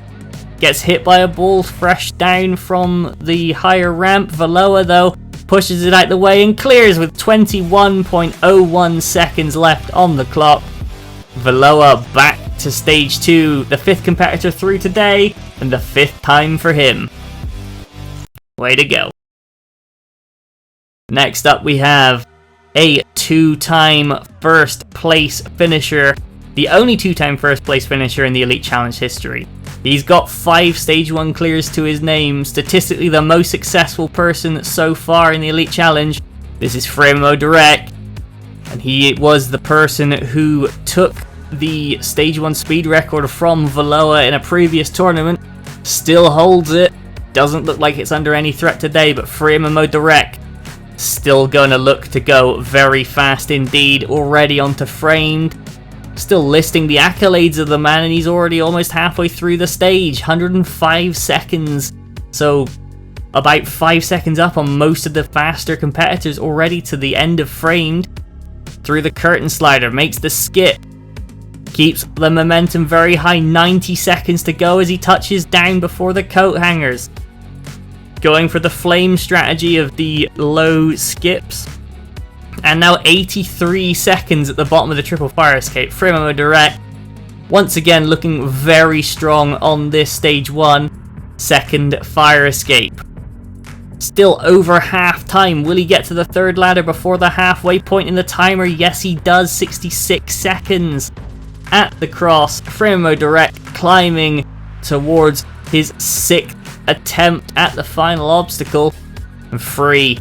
Gets hit by a ball fresh down from the higher ramp. Valoa, though, pushes it out the way and clears with 21.01 seconds left on the clock. Valoa back to stage 2, the 5th competitor through today, and the 5th time for him. Way to go. Next up we have a 2-time first place finisher, the only 2-time first place finisher in the Elite Challenge history. He's got 5 stage 1 clears to his name, statistically the most successful person so far in the Elite Challenge. This is Framo Direct, and he was the person who took the stage 1 speed record from Valoa in a previous tournament. Still holds it. Doesn't look like it's under any threat today, but Framo Direct still gonna look to go very fast indeed. Already onto framed. Still listing the accolades of the man, and he's already almost halfway through the stage. 105 seconds. So about 5 seconds up on most of the faster competitors already to the end of framed. Through the curtain slider, makes the skip. Keeps the momentum very high. 90 seconds to go as he touches down before the coat hangers. Going for the flame strategy of the low skips. And now 83 seconds at the bottom of the triple fire escape. Framo Direct once again looking very strong on this stage 1 second fire escape. Still over half time. Will he get to the 3rd ladder before the halfway point in the timer? Yes, he does. 66 seconds at the cross. Framo Direct climbing towards his 6th attempt at the final obstacle. And free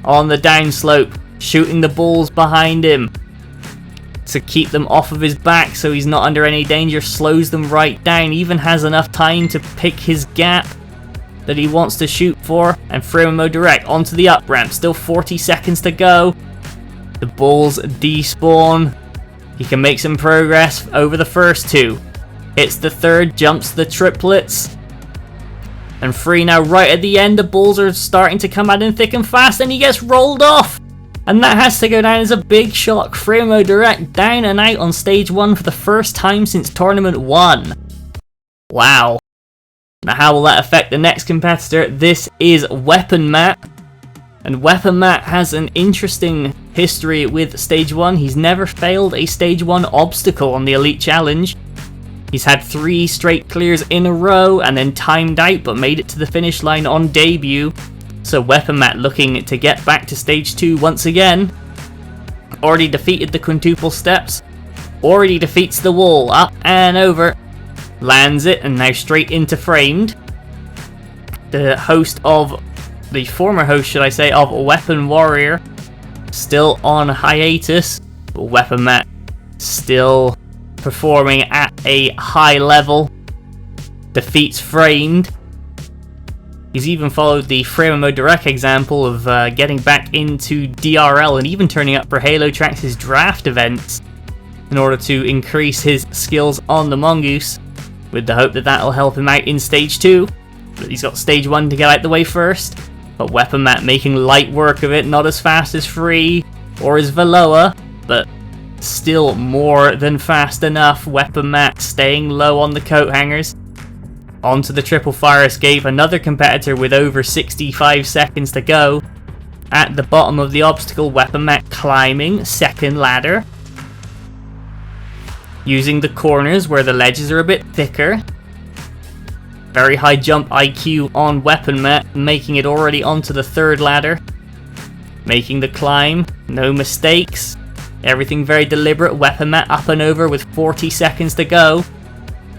on the downslope, shooting the balls behind him to keep them off of his back so he's not under any danger. Slows them right down. Even has enough time to pick his gap that he wants to shoot for. And Framo Direct onto the up ramp. Still 40 seconds to go. The balls despawn. He can make some progress over the first 2. Hits the 3rd, jumps the triplets. And free now right at the end. The balls are starting to come out in thick and fast, and he gets rolled off. And that has to go down as a big shock. Framo Direct down and out on stage 1 for the first time since tournament 1. Wow. Now how will that affect the next competitor? This is Weapon Matt. And Weapon Matt has an interesting history with stage 1. He's never failed a stage 1 obstacle on the Elite Challenge. He's had 3 straight clears in a row and then timed out, but made it to the finish line on debut. So Weapon Matt looking to get back to stage 2 once again. Already defeated the quintuple steps. Already defeats the wall. Up and over. Lands it, and now straight into framed. The former host, should I say, of Weapon Warrior, still on hiatus. But Weapon Matt still performing at a high level. Defeats framed. He's even followed the Framo Direct example of getting back into DRL and even turning up for Halo Trax's draft events in order to increase his skills on the Mongoose, with the hope that that'll help him out in stage 2. But he's got stage 1 to get out the way first. But Weapon Matt making light work of it, not as fast as Free or as Valoa, but still more than fast enough. Weapon Matt staying low on the coat hangers. Onto the triple fire escape, another competitor with over 65 seconds to go. At the bottom of the obstacle, Weapon Matt climbing, 2nd ladder. Using the corners where the ledges are a bit thicker. Very high jump IQ on Weapon Matt, making it already onto the 3rd ladder. Making the climb, no mistakes. Everything very deliberate. Weapon Matt up and over with 40 seconds to go.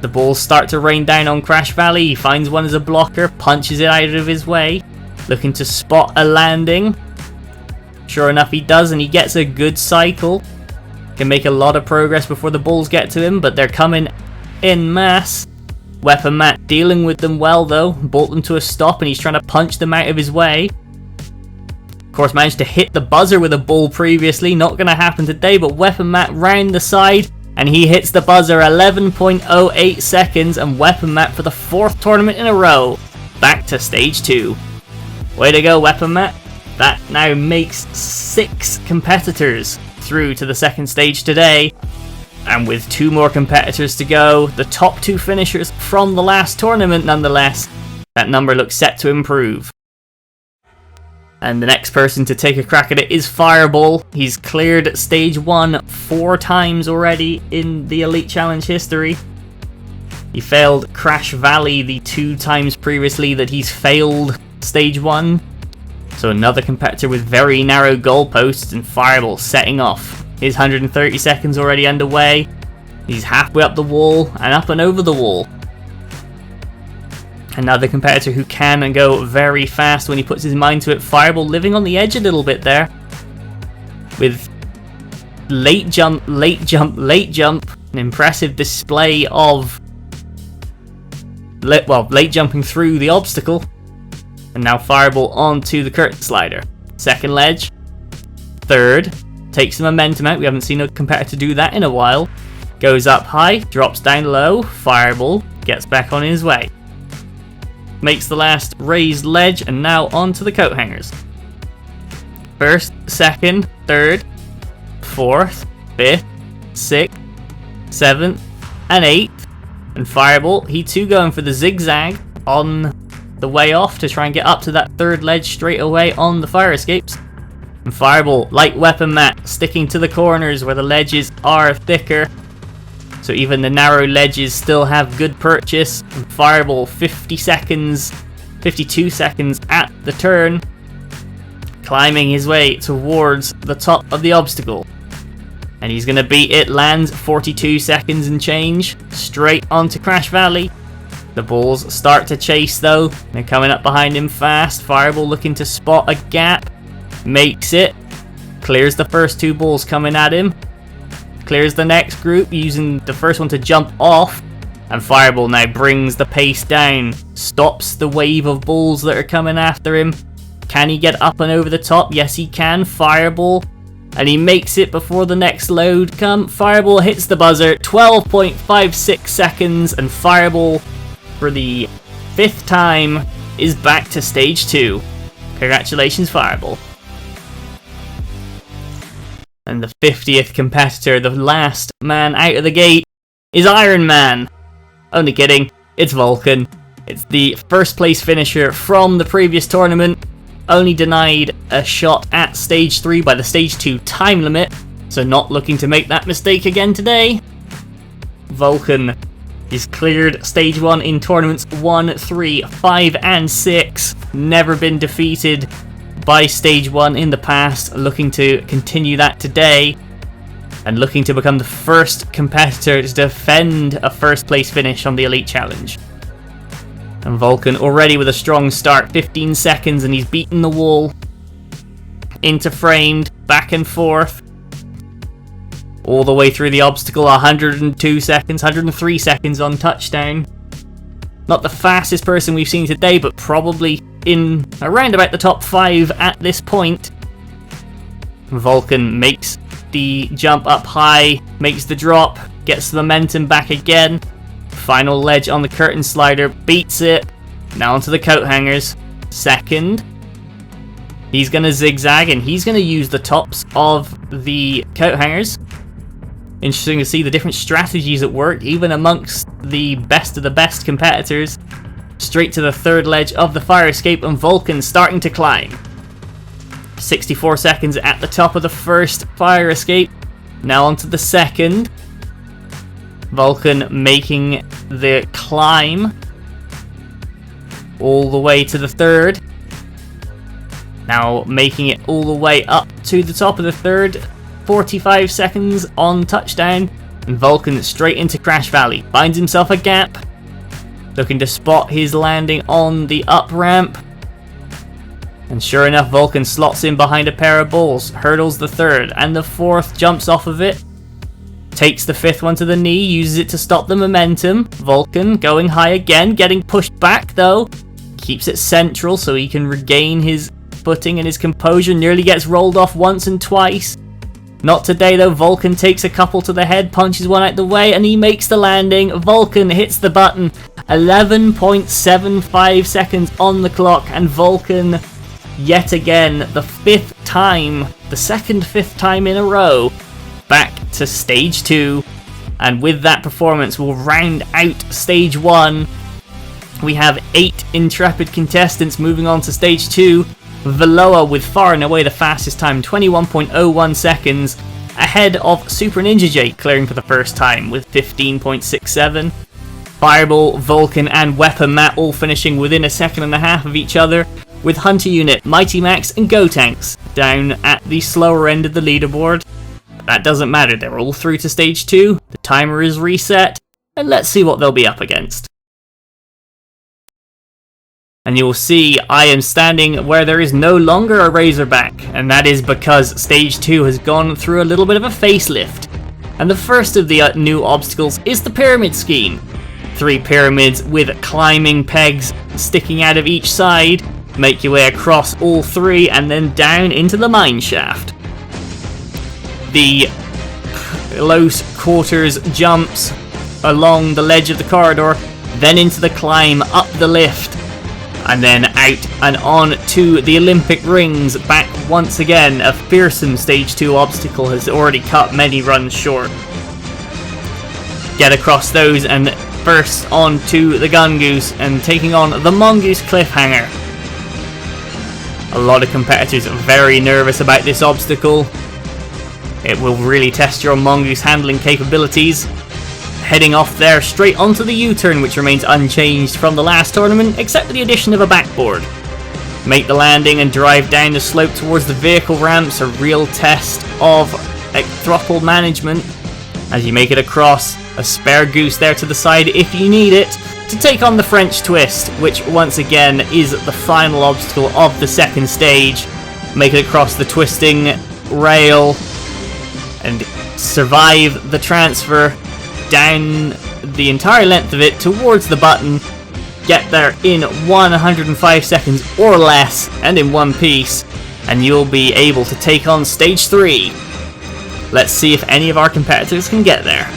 The balls start to rain down on Crash Valley. He finds one as a blocker, punches it out of his way, looking to spot a landing. Sure enough, he does, and he gets a good cycle. Can make a lot of progress before the balls get to him, but they're coming en masse. Weapon Matt dealing with them well, though. Bolt them to a stop, and he's trying to punch them out of his way. Of course, managed to hit the buzzer with a ball previously. Not going to happen today, but Weapon Matt round the side. And he hits the buzzer. 11.08 seconds, and Weapon Matt for the 4th tournament in a row. Back to stage 2. Way to go, Weapon Matt. That now makes 6 competitors through to the 2nd stage today. And with 2 more competitors to go, the top 2 finishers from the last tournament nonetheless, that number looks set to improve. And the next person to take a crack at it is Fireball. He's cleared stage 1 4 times already in the Elite Challenge history. He failed Crash Valley the 2 times previously that he's failed stage 1. So another competitor with very narrow goalposts, and Fireball setting off. His 130 seconds already underway. He's halfway up the wall and up and over the wall. Another competitor who can go very fast when he puts his mind to it. Fireball living on the edge a little bit there. With late jump, an impressive display of late jumping through the obstacle. And now Fireball onto the curtain slider. Second ledge. Third. Takes the momentum out. We haven't seen a competitor do that in a while. Goes up high, drops down low. Fireball gets back on his way. Makes the last raised ledge, and now onto the coat hangers. First, second, third, fourth, fifth, sixth, seventh, and eighth. And Fireball, he too going for the zigzag on the way off to try and get up to that third ledge straight away on the fire escapes. And Fireball, light weapon mat, sticking to the corners where the ledges are thicker. So even the narrow ledges still have good purchase. And Fireball 52 seconds at the turn, climbing his way towards the top of the obstacle. And he's going to beat it, lands 42 seconds and change, straight onto Crash Valley. The balls start to chase though, they're coming up behind him fast. Fireball looking to spot a gap, makes it, clears the first 2 balls coming at him. Clears the next group using the first one to jump off, and Fireball now brings the pace down, stops the wave of balls that are coming after him. Can he get up and over the top? Yes he can. Fireball, and he makes it before the next load come. Fireball hits the buzzer, 12.56 seconds, and Fireball for the 5th time is back to stage 2. Congratulations Fireball. And the 50th competitor, the last man out of the gate, is Iron Man. Only kidding, it's Vulcan. It's the first place finisher from the previous tournament. Only denied a shot at stage 3 by the stage 2 time limit, so not looking to make that mistake again today. Vulcan is cleared stage 1 in tournaments 1, 3, 5 and 6. Never been defeated by stage 1 in the past, looking to continue that today, and looking to become the first competitor to defend a first place finish on the Elite Challenge. And Vulcan already with a strong start, 15 seconds, and he's beaten the wall. Into framed, back and forth, all the way through the obstacle. 102 seconds, 103 seconds on touchdown. Not the fastest person we've seen today, but probably in around about the top 5 at this point. Vulcan makes the jump up high, makes the drop, gets the momentum back again. Final ledge on the curtain slider, beats it. Now onto the coat hangers. Second. He's going to zigzag, and he's going to use the tops of the coat hangers. Interesting to see the different strategies at work, even amongst the best of the best competitors. Straight to the third ledge of the fire escape, and Vulcan starting to climb. 64 seconds at the top of the first fire escape. Now onto the second. Vulcan making the climb all the way to the third. Now making it all the way up to the top of the third. 45 seconds on touchdown, and Vulcan straight into Crash Valley. Finds himself a gap, looking to spot his landing on the up ramp. And sure enough, Vulcan slots in behind a pair of balls, hurdles the third, and the fourth jumps off of it. Takes the fifth one to the knee, uses it to stop the momentum. Vulcan going high again, getting pushed back though. Keeps it central so he can regain his footing and his composure. Nearly gets rolled off once and twice. Not today though. Vulcan takes a couple to the head, punches one out the way, and he makes the landing. Vulcan hits the button. 11.75 seconds on the clock, and Vulcan, yet again, the second fifth time in a row, back to stage 2. And with that performance, we'll round out stage 1. We have 8 intrepid contestants moving on to stage 2. Veloa with far and away the fastest time, 21.01 seconds, ahead of Super Ninja Jake, clearing for the first time with 15.67. Fireball, Vulcan, and Weapon Matt all finishing within a second and a half of each other, with Hunter Unit, Mighty Max, and Gotenks down at the slower end of the leaderboard. That doesn't matter, they're all through to stage 2, the timer is reset, and let's see what they'll be up against. And you'll see I am standing where there is no longer a Razorback, and that is because stage 2 has gone through a little bit of a facelift. And the first of the new obstacles is the pyramid scheme. 3 pyramids with climbing pegs sticking out of each side. Make your way across all 3 and then down into the mine shaft. The close quarters jumps along the ledge of the corridor, then into the climb up the lift, and then out and on to the Olympic rings. Back once again, a fearsome stage 2 obstacle has already cut many runs short. Get across those and first on to the Gungoose and taking on the Mongoose Cliffhanger. A lot of competitors are very nervous about this obstacle. It will really test your Mongoose handling capabilities. Heading off there straight onto the U-turn, which remains unchanged from the last tournament, except for the addition of a backboard. Make the landing and drive down the slope towards the vehicle ramps, a real test of throttle management. As you make it across, a spare goose there to the side if you need it, to take on the French twist, which once again is the final obstacle of the second stage. Make it across the twisting rail and survive the transfer down the entire length of it towards the button. Get there in 105 seconds or less and in one piece, and you'll be able to take on stage 3. Let's see if any of our competitors can get there.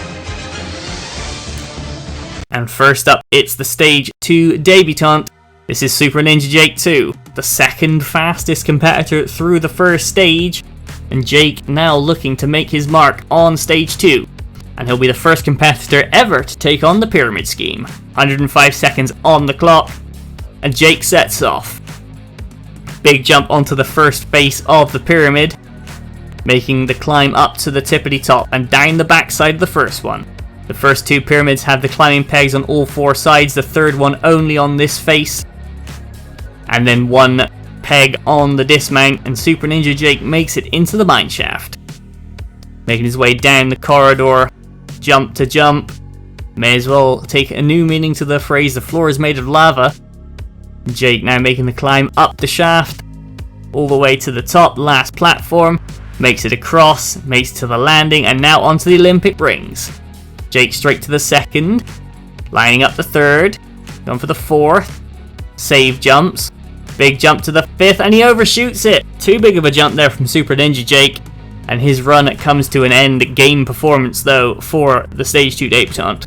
And first up, it's the stage 2 debutant. This is Super Ninja Jake 2, the second fastest competitor through the first stage, and Jake now looking to make his mark on stage 2. And he'll be the first competitor ever to take on the pyramid scheme. 105 seconds on the clock, and Jake sets off. Big jump onto the first face of the pyramid, making the climb up to the tippity top and down the backside of the first one. The first 2 pyramids have the climbing pegs on all 4 sides, the third one only on this face, and then 1 peg on the dismount, and Super Ninja Jake makes it into the mine shaft. Making his way down the corridor, jump to jump. May as well take a new meaning to the phrase, the floor is made of lava. Jake now making the climb up the shaft, all the way to the top, last platform. Makes it across, makes it to the landing, and now onto the Olympic rings. Jake straight to the second, lining up the third, going for the fourth, save jumps, big jump to the fifth, and he overshoots it. Too big of a jump there from Super Ninja Jake, and his run comes to an end. Game performance though for the stage 2 debutant.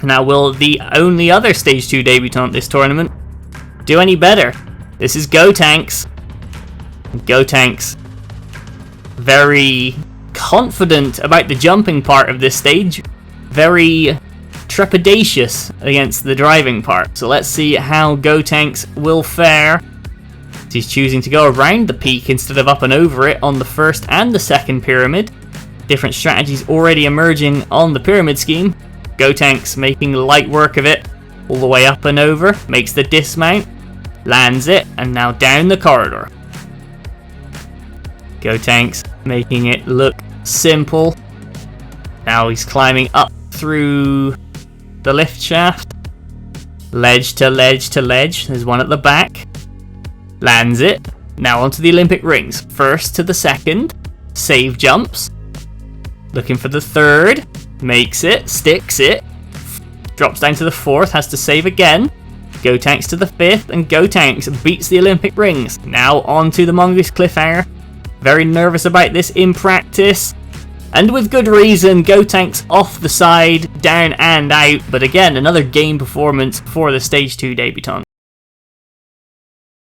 Now will the only other stage 2 debutant this tournament do any better? This is Gotenks. Gotenks very confident about the jumping part of this stage, very trepidatious against the driving part. So let's see how Gotenks will fare. He's choosing to go around the peak instead of up and over it on the first and the second pyramid. Different strategies already emerging on the pyramid scheme. Gotenks making light work of it, all the way up and over, makes the dismount, lands it, and now down the corridor. Gotenks making it look simple. Now he's climbing up through the lift shaft, ledge to ledge to ledge. There's one at the back, lands it. Now onto the Olympic rings, first to the second, save jumps, looking for the third, makes it, sticks it, drops down to the fourth, has to save again. Gotenks to the fifth, and Gotenks beats the Olympic rings. Now onto the Mongoose Cliffhanger. Very nervous about this in practice, and with good reason. Gotenks off the side, down and out, but again, another game performance for the stage 2 debutant.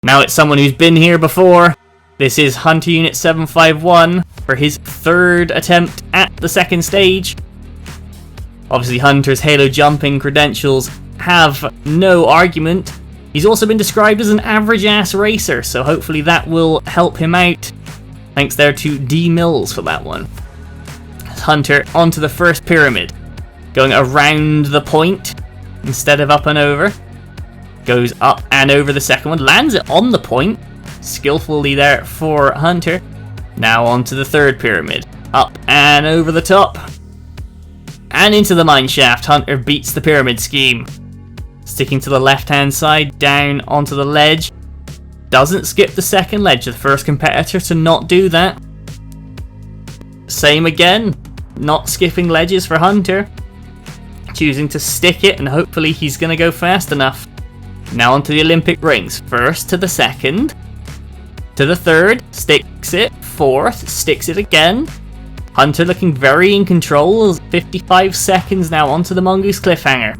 Now it's someone who's been here before. This is Hunter Unit 751 for his third attempt at the second stage. Obviously Hunter's halo jumping credentials have no argument. He's also been described as an average ass racer, so hopefully that will help him out. Thanks there to D Mills for that one. Hunter onto the first pyramid, going around the point instead of up and over. Goes up and over the second one, lands it on the point, skillfully there for Hunter. Now onto the third pyramid, up and over the top. And into the mine shaft. Hunter beats the pyramid scheme. Sticking to the left hand side, down onto the ledge. Doesn't skip the second ledge, the first competitor to not do that. Same again, not skipping ledges for Hunter. Choosing to stick it, and hopefully he's going to go fast enough. Now onto the Olympic rings. First to the second. To the third, sticks it. Fourth, sticks it again. Hunter looking very in control. 55 seconds now onto the Mongoose cliffhanger.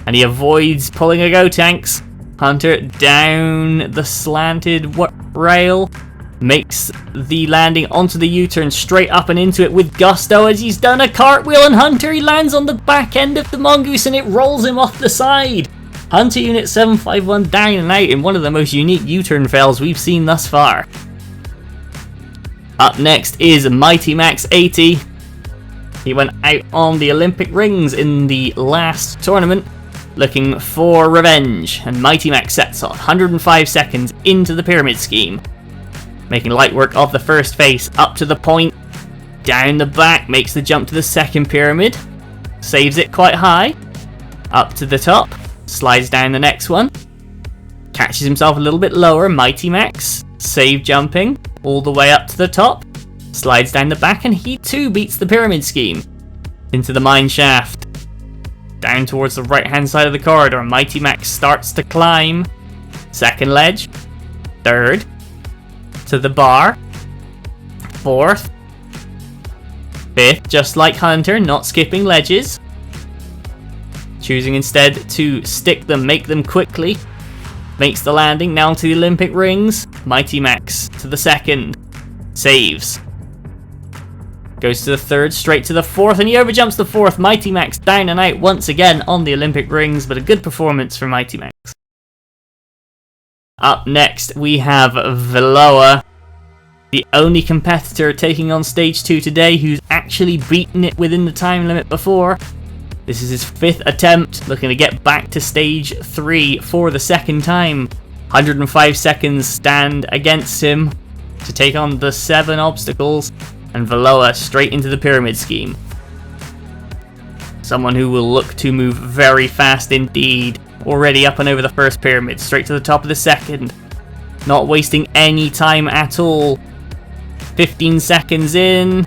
And he avoids pulling a go tanks. Hunter down the slanted rail. Makes the landing onto the U-turn, straight up and into it with gusto as he's done a cartwheel, and Hunter, he lands on the back end of the Mongoose and it rolls him off the side. Hunter Unit 751 down and out in one of the most unique U-turn fails we've seen thus far. Up next is Mighty Max 80. He went out on the Olympic rings in the last tournament, looking for revenge, and Mighty Max sets off 105 seconds into the pyramid scheme. Making light work of the first face, up to the point, down the back, makes the jump to the second pyramid, saves it quite high, up to the top, slides down the next one, catches himself a little bit lower, Mighty Max, save jumping, all the way up to the top, slides down the back, and he too beats the pyramid scheme. Into the mine shaft, down towards the right hand side of the corridor, Mighty Max starts to climb, second ledge, third, to the bar, fourth, fifth, just like Hunter, not skipping ledges, choosing instead to stick them, make them quickly, makes the landing, now to the Olympic rings, Mighty Max to the second, saves, goes to the third, straight to the fourth, and he overjumps the fourth. Mighty Max down and out once again on the Olympic rings, but a good performance for Mighty Max. Up next we have Veloa, the only competitor taking on stage 2 today who's actually beaten it within the time limit before. This is his 5th attempt, looking to get back to stage 3 for the second time. 105 seconds stand against him to take on the 7 obstacles, and Veloa straight into the pyramid scheme. Someone who will look to move very fast indeed. Already up and over the first pyramid, straight to the top of the second. Not wasting any time at all. 15 seconds in.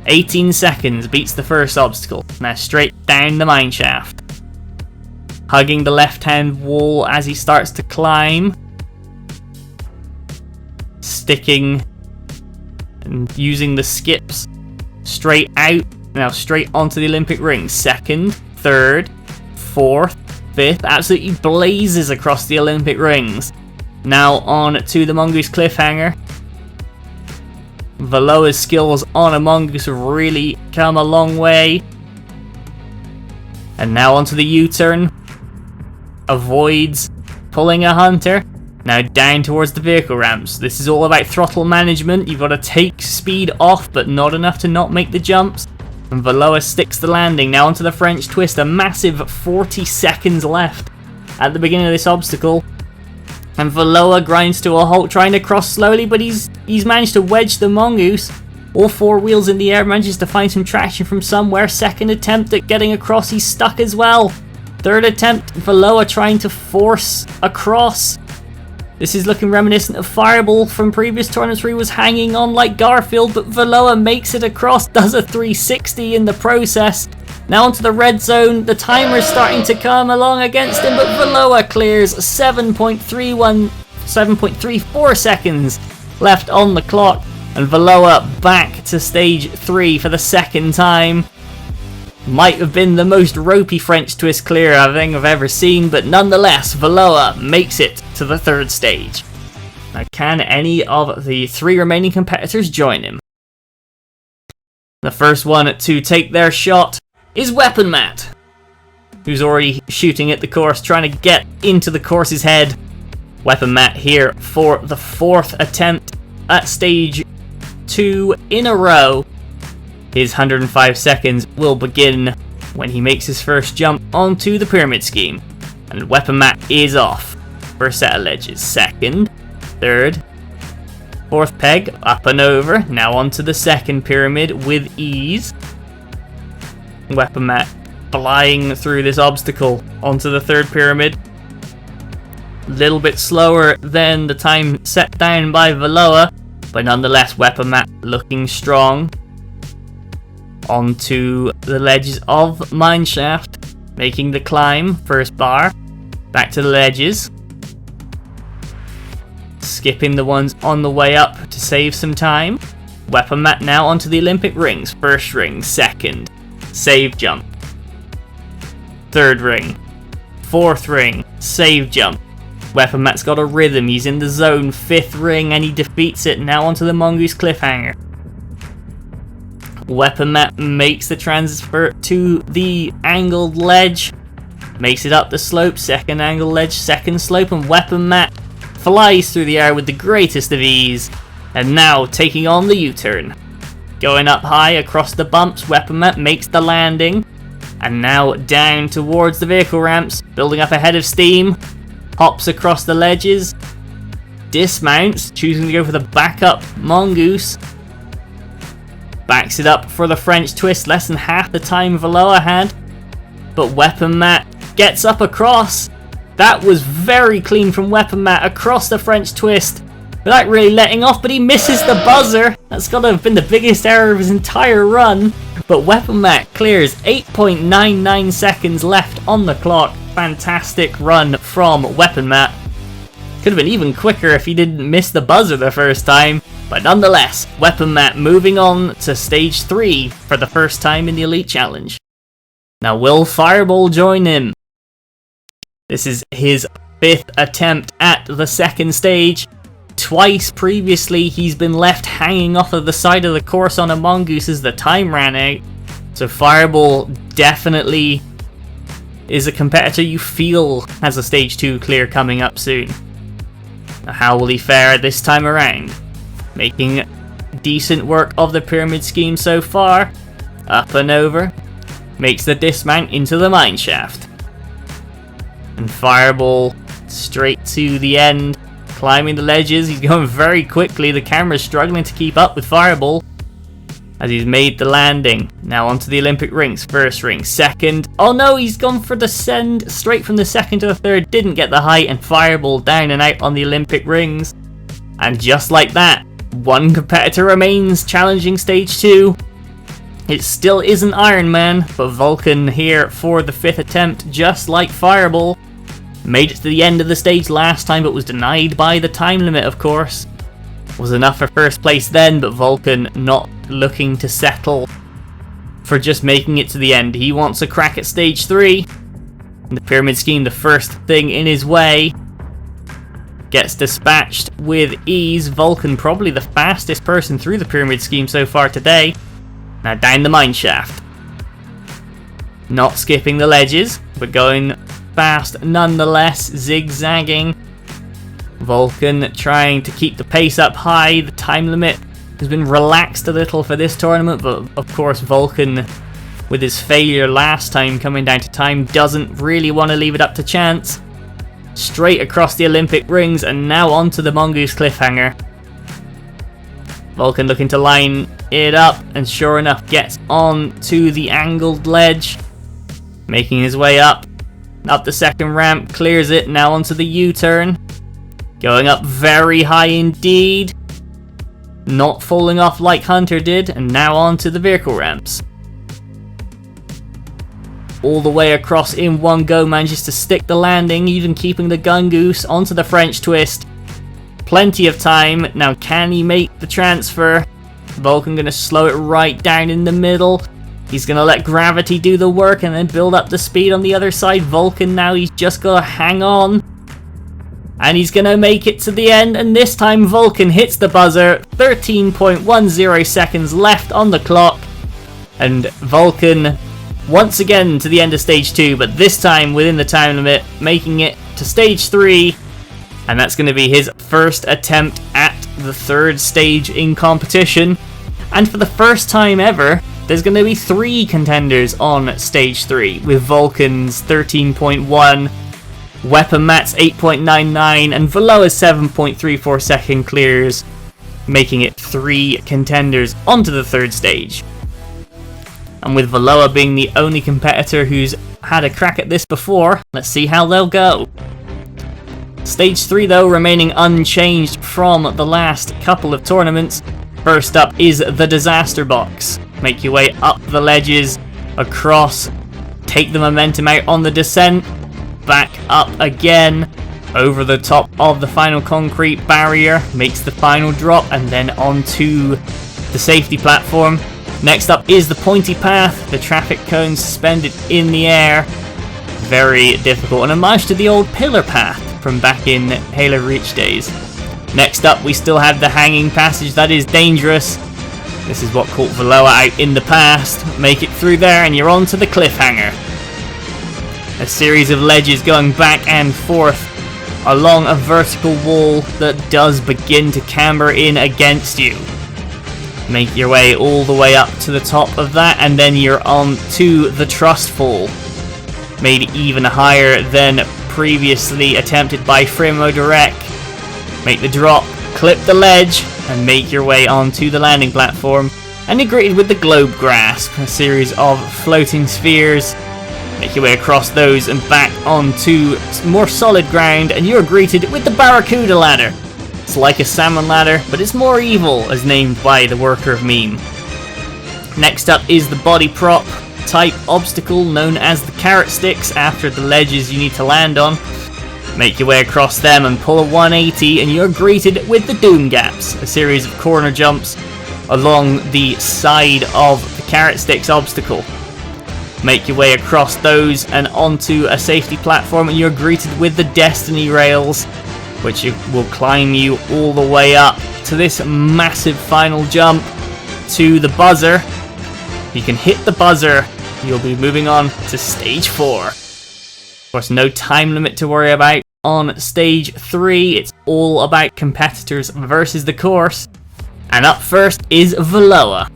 18 seconds, beats the first obstacle. Now straight down the mine shaft. Hugging the left hand wall as he starts to climb. Sticking and using the skips straight out. Now straight onto the Olympic ring. Second, third, fourth, fifth. Absolutely blazes across the Olympic rings. Now on to the Mongoose cliffhanger. Veloa's skills on a Mongoose have really come a long way. And now onto the U-turn. Avoids pulling a Hunter. Now down towards the vehicle ramps. This is all about throttle management. You've got to take speed off, but not enough to not make the jumps. And Veloa sticks the landing. Now onto the French twist. A massive 40 seconds left at the beginning of this obstacle. And Veloa grinds to a halt, trying to cross slowly, but he's managed to wedge the Mongoose. All 4 wheels in the air, manages to find some traction from somewhere. Second attempt at getting across, he's stuck as well. Third attempt, Veloa trying to force across. This is looking reminiscent of Fireball from previous tournaments where he was hanging on like Garfield, but Veloa makes it across, does a 360 in the process. Now onto the red zone, the timer is starting to come along against him, but Veloa clears. 7.34 seconds left on the clock, and Veloa back to stage 3 for the second time. Might have been the most ropey French twist clear I think I've ever seen, but nonetheless, Veloa makes it to the 3rd stage. Now, can any of the 3 remaining competitors join him? The first one to take their shot is Weapon Matt, who's already shooting at the course, trying to get into the course's head. Weapon Matt here for the 4th attempt at stage 2 in a row. His 105 seconds will begin when he makes his first jump onto the pyramid scheme. And Weapon Matt is off. First set of ledges. Second, third, fourth peg, up and over. Now onto the second pyramid with ease. Weapon Matt flying through this obstacle onto the third pyramid. A little bit slower than the time set down by Valoa, but nonetheless Weapon Matt looking strong. Onto the ledges of Mineshaft, making the climb, first bar, back to the ledges. Skipping the ones on the way up to save some time. Weapon Matt now onto the Olympic rings, first ring, second, save jump. Third ring, fourth ring, save jump. Weapon Matt's got a rhythm, he's in the zone, 5th ring, and he defeats it. Now onto the Mongoose cliffhanger. Weapon Matt makes the transfer to the angled ledge, makes it up the slope, second angled ledge, second slope, and Weapon Matt flies through the air with the greatest of ease, and now taking on the U-turn. Going up high across the bumps, Weapon Matt makes the landing, and now down towards the vehicle ramps, building up a head of steam. Hops across the ledges, dismounts, choosing to go for the backup Mongoose. Backs it up for the French twist, less than half the time Valoa had. But Weapon Matt gets up across. That was very clean from Weapon Matt across the French twist without really letting off, but he misses the buzzer. That's got to have been the biggest error of his entire run. But Weapon Matt clears, 8.99 seconds left on the clock. Fantastic run from Weapon Matt. Could have been even quicker if he didn't miss the buzzer the first time. But nonetheless, Weapon Matt moving on to stage 3 for the first time in the Elite Challenge. Now will Fireball join him? This is his 5th attempt at the second stage. Twice previously he's been left hanging off of the side of the course on a Mongoose as the time ran out. So Fireball definitely is a competitor you feel has a stage 2 clear coming up soon. Now how will he fare this time around? Making decent work of the pyramid scheme so far. Up and over. Makes the dismount into the mineshaft. And Fireball straight to the end. Climbing the ledges. He's going very quickly. The camera's struggling to keep up with Fireball as he's made the landing. Now onto the Olympic rings. First ring, second. Oh no, he's gone for the send straight from the second to the third. Didn't get the height, and Fireball down and out on the Olympic rings. And just like that, one competitor remains challenging stage 2. It still isn't Iron Man, but Vulcan here for the 5th attempt, just like Fireball. Made it to the end of the stage last time, but was denied by the time limit, of course. Was enough for first place then, but Vulcan not looking to settle for just making it to the end. He wants a crack at stage 3. The pyramid scheme, the first thing in his way. Gets dispatched with ease. Vulcan probably the fastest person through the pyramid scheme so far today. Now down the mineshaft. Not skipping the ledges, but going fast nonetheless, zigzagging. Vulcan trying to keep the pace up high. The time limit has been relaxed a little for this tournament, but of course Vulcan, with his failure last time coming down to time, doesn't really want to leave it up to chance. Straight across the Olympic rings and now onto the Mongoose cliffhanger. Vulcan looking to line it up, and sure enough gets on to the angled ledge, making his way up the second ramp, clears it, now onto the U-turn, going up very high indeed, not falling off like Hunter did, and now onto the vehicle ramps. All the way across in one go, manages to stick the landing, even keeping the Gungoose onto the French twist. Plenty of time. Now can he make the transfer? Vulcan going to slow it right down in the middle. He's going to let gravity do the work and then build up the speed on the other side. Vulcan now, he's just got to hang on. And he's going to make it to the end, and this time Vulcan hits the buzzer. 13.10 seconds left on the clock. And Vulcan once again to the end of stage 2, but this time within the time limit, making it to stage 3, and that's going to be his first attempt at the 3rd stage in competition. And for the first time ever, there's going to be 3 contenders on stage 3, with Vulcan's 13.1, Weapon Matt's 8.99, and Veloa's 7.34 second clears, making it 3 contenders onto the 3rd stage. And with Veloa being the only competitor who's had a crack at this before, let's see how they'll go. Stage 3 though remaining unchanged from the last couple of tournaments. First up is the Disaster Box. Make your way up the ledges, across, take the momentum out on the descent, back up again, over the top of the final concrete barrier, makes the final drop, and then onto the safety platform. Next up is the pointy path, the traffic cones suspended in the air. Very difficult, an homage to the old pillar path from back in Halo Reach days. Next up we still have the hanging passage that is dangerous. This is what caught Veloa out in the past. Make it through there and you're on to the cliffhanger. A series of ledges going back and forth along a vertical wall that does begin to camber in against you. Make your way all the way up to the top of that, and then you're on to the trust fall. Made even higher than previously attempted by Frimo Direct. Make the drop, clip the ledge, and make your way onto the landing platform. And you're greeted with the Globe Grasp, a series of floating spheres. Make your way across those and back onto more solid ground, and you're greeted with the Barracuda Ladder. It's like a salmon ladder, but it's more evil, as named by the worker of meme. Next up is the body prop type obstacle known as the carrot sticks after the ledges you need to land on. Make your way across them and pull a 180, and you're greeted with the Doom Gaps, a series of corner jumps along the side of the carrot sticks obstacle. Make your way across those and onto a safety platform, and you're greeted with the Destiny Rails, which will climb you all the way up to this massive final jump to the buzzer. You can hit the buzzer, you'll be moving on to stage 4. Of course, no time limit to worry about on stage 3. It's all about competitors versus the course. And up first is Veloa.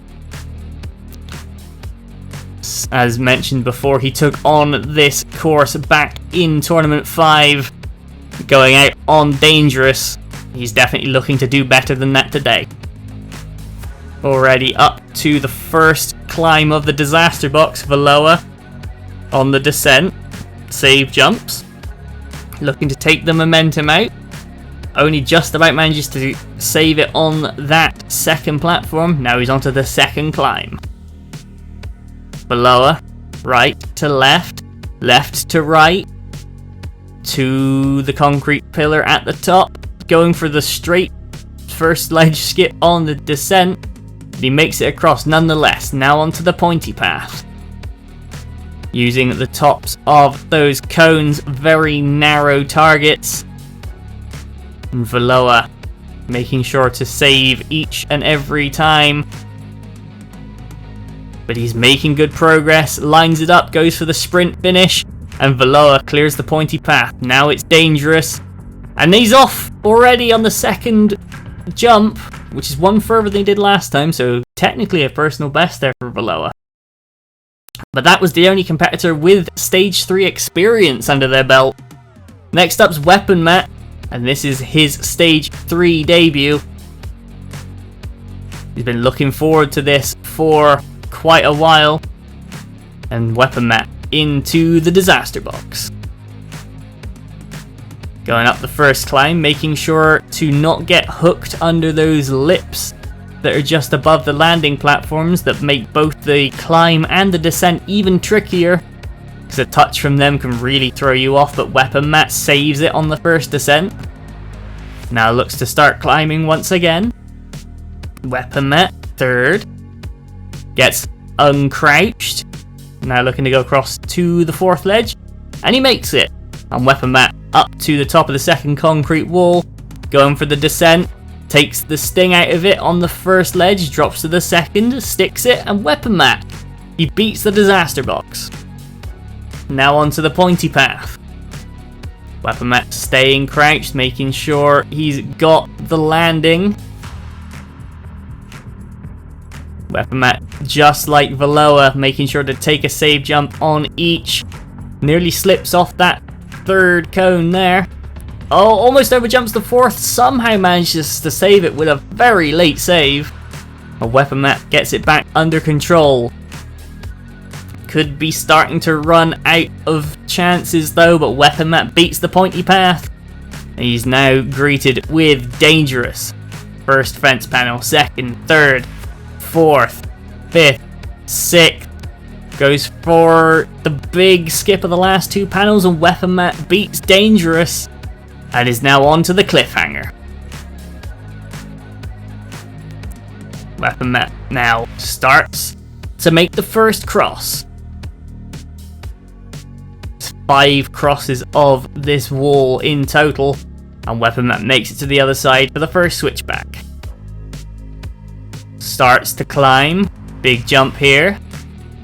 As mentioned before, he took on this course back in Tournament 5, going out on Dangerous. He's definitely looking to do better than that today. Already up to the first climb of the Disaster Box, Veloa on the descent. Save jumps. Looking to take the momentum out. Only just about manages to save it on that second platform. Now he's onto the second climb. Veloa, right to left, left to right, to the concrete pillar at the top, going for the straight first ledge skip on the descent. He makes it across nonetheless. Now onto the pointy path. Using the tops of those cones, very narrow targets. And Veloa making sure to save each and every time. But he's making good progress, lines it up, goes for the sprint finish, and Veloa clears the pointy path. Now it's Dangerous, and he's off already on the second jump, which is one further than he did last time, so technically a personal best there for Veloa. But that was the only competitor with stage 3 experience under their belt. Next up's Weapon Matt, and this is his stage 3 debut. He's been looking forward to this for quite a while. And Weapon Matt into the Disaster Box. Going up the first climb, making sure to not get hooked under those lips that are just above the landing platforms that make both the climb and the descent even trickier, because a touch from them can really throw you off, but Weapon Matt saves it on the first descent. Now looks to start climbing once again. Weapon Matt, third. Gets uncrouched. Now looking to go across to the fourth ledge, and he makes it. And Weapon Matt up to the top of the second concrete wall, going for the descent. Takes the sting out of it on the first ledge, drops to the second, sticks it, and Weapon Matt, He beats the disaster box. Now onto the pointy path. Weapon Matt staying crouched, making sure he's got the landing. Weapon Matt, just like Veloa, making sure to take a save jump on each. Nearly slips off that third cone there. Oh, almost overjumps the fourth. Somehow manages to save it with a very late save. A Weapon Matt gets it back under control. Could be starting to run out of chances though, but Weapon Matt beats the pointy path. He's now greeted with dangerous. First fence panel, second, third, fourth, fifth, sixth. Goes for the big skip of the last two panels, and Weapon Matt beats dangerous and is now on to the cliffhanger. Weapon Matt now starts to make the first cross. 5 crosses of this wall in total, and Weapon Matt makes it to the other side for the first switchback. Starts to climb, big jump here.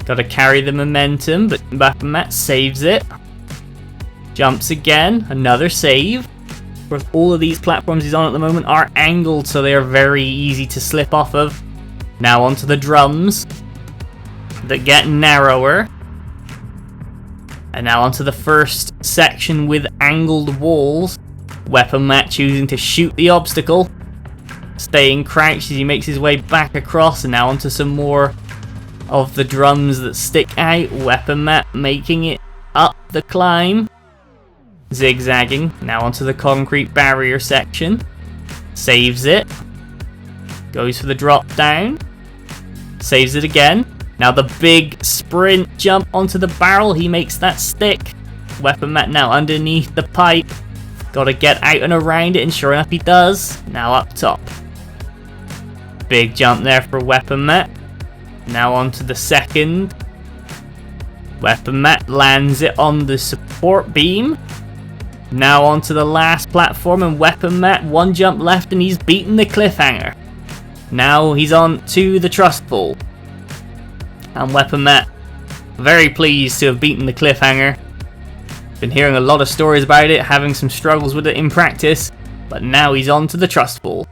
Gotta carry the momentum, but Weapon Matt saves it. Jumps again, another save. Of course, all of these platforms he's on at the moment are angled, so they are very easy to slip off of. Now onto the drums that get narrower. And now onto the first section with angled walls. Weapon Matt choosing to shoot the obstacle. Staying crouched as he makes his way back across, and now onto some more of the drums that stick out. Weapon Matt making it up the climb. Zigzagging. Now onto the concrete barrier section. Saves it. Goes for the drop down. Saves it again. Now the big sprint jump onto the barrel. He makes that stick. Weapon Matt now underneath the pipe. Gotta get out and around it, and sure enough he does. Now up top. Big jump there for Weapon Matt. Now onto the second. Weapon Matt lands it on the support beam. Now onto the last platform, and Weapon Matt, one jump left and he's beaten the cliffhanger. Now he's on to the trust fall. And Weapon Matt, very pleased to have beaten the cliffhanger. Been hearing a lot of stories about it, having some struggles with it in practice, but now he's on to the trust fall.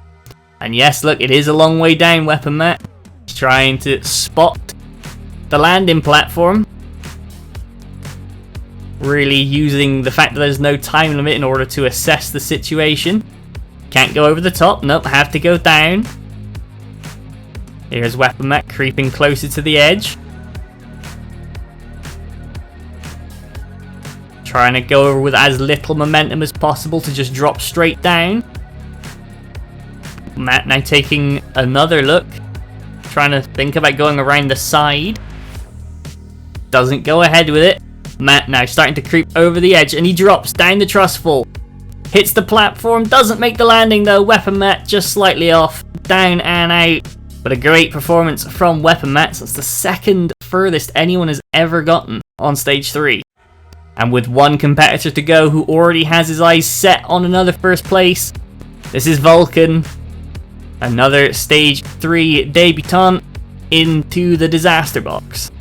And yes, look, it is a long way down, Weapon Matt. He's trying to spot the landing platform. Really using the fact that there's no time limit in order to assess the situation. Can't go over the top, nope, have to go down. Here's Weapon Matt creeping closer to the edge. Trying to go over with as little momentum as possible to just drop straight down. Matt now taking another look. Trying to think about going around the side. Doesn't go ahead with it. Matt now starting to creep over the edge, and he drops down the truss fall. Hits the platform, doesn't make the landing though. Weapon Matt just slightly off. Down and out. But a great performance from Weapon Matt. So it's the second furthest anyone has ever gotten on stage 3. And with one competitor to go who already has his eyes set on another first place, this is Vulcan. Another stage 3 debutant into the disaster box.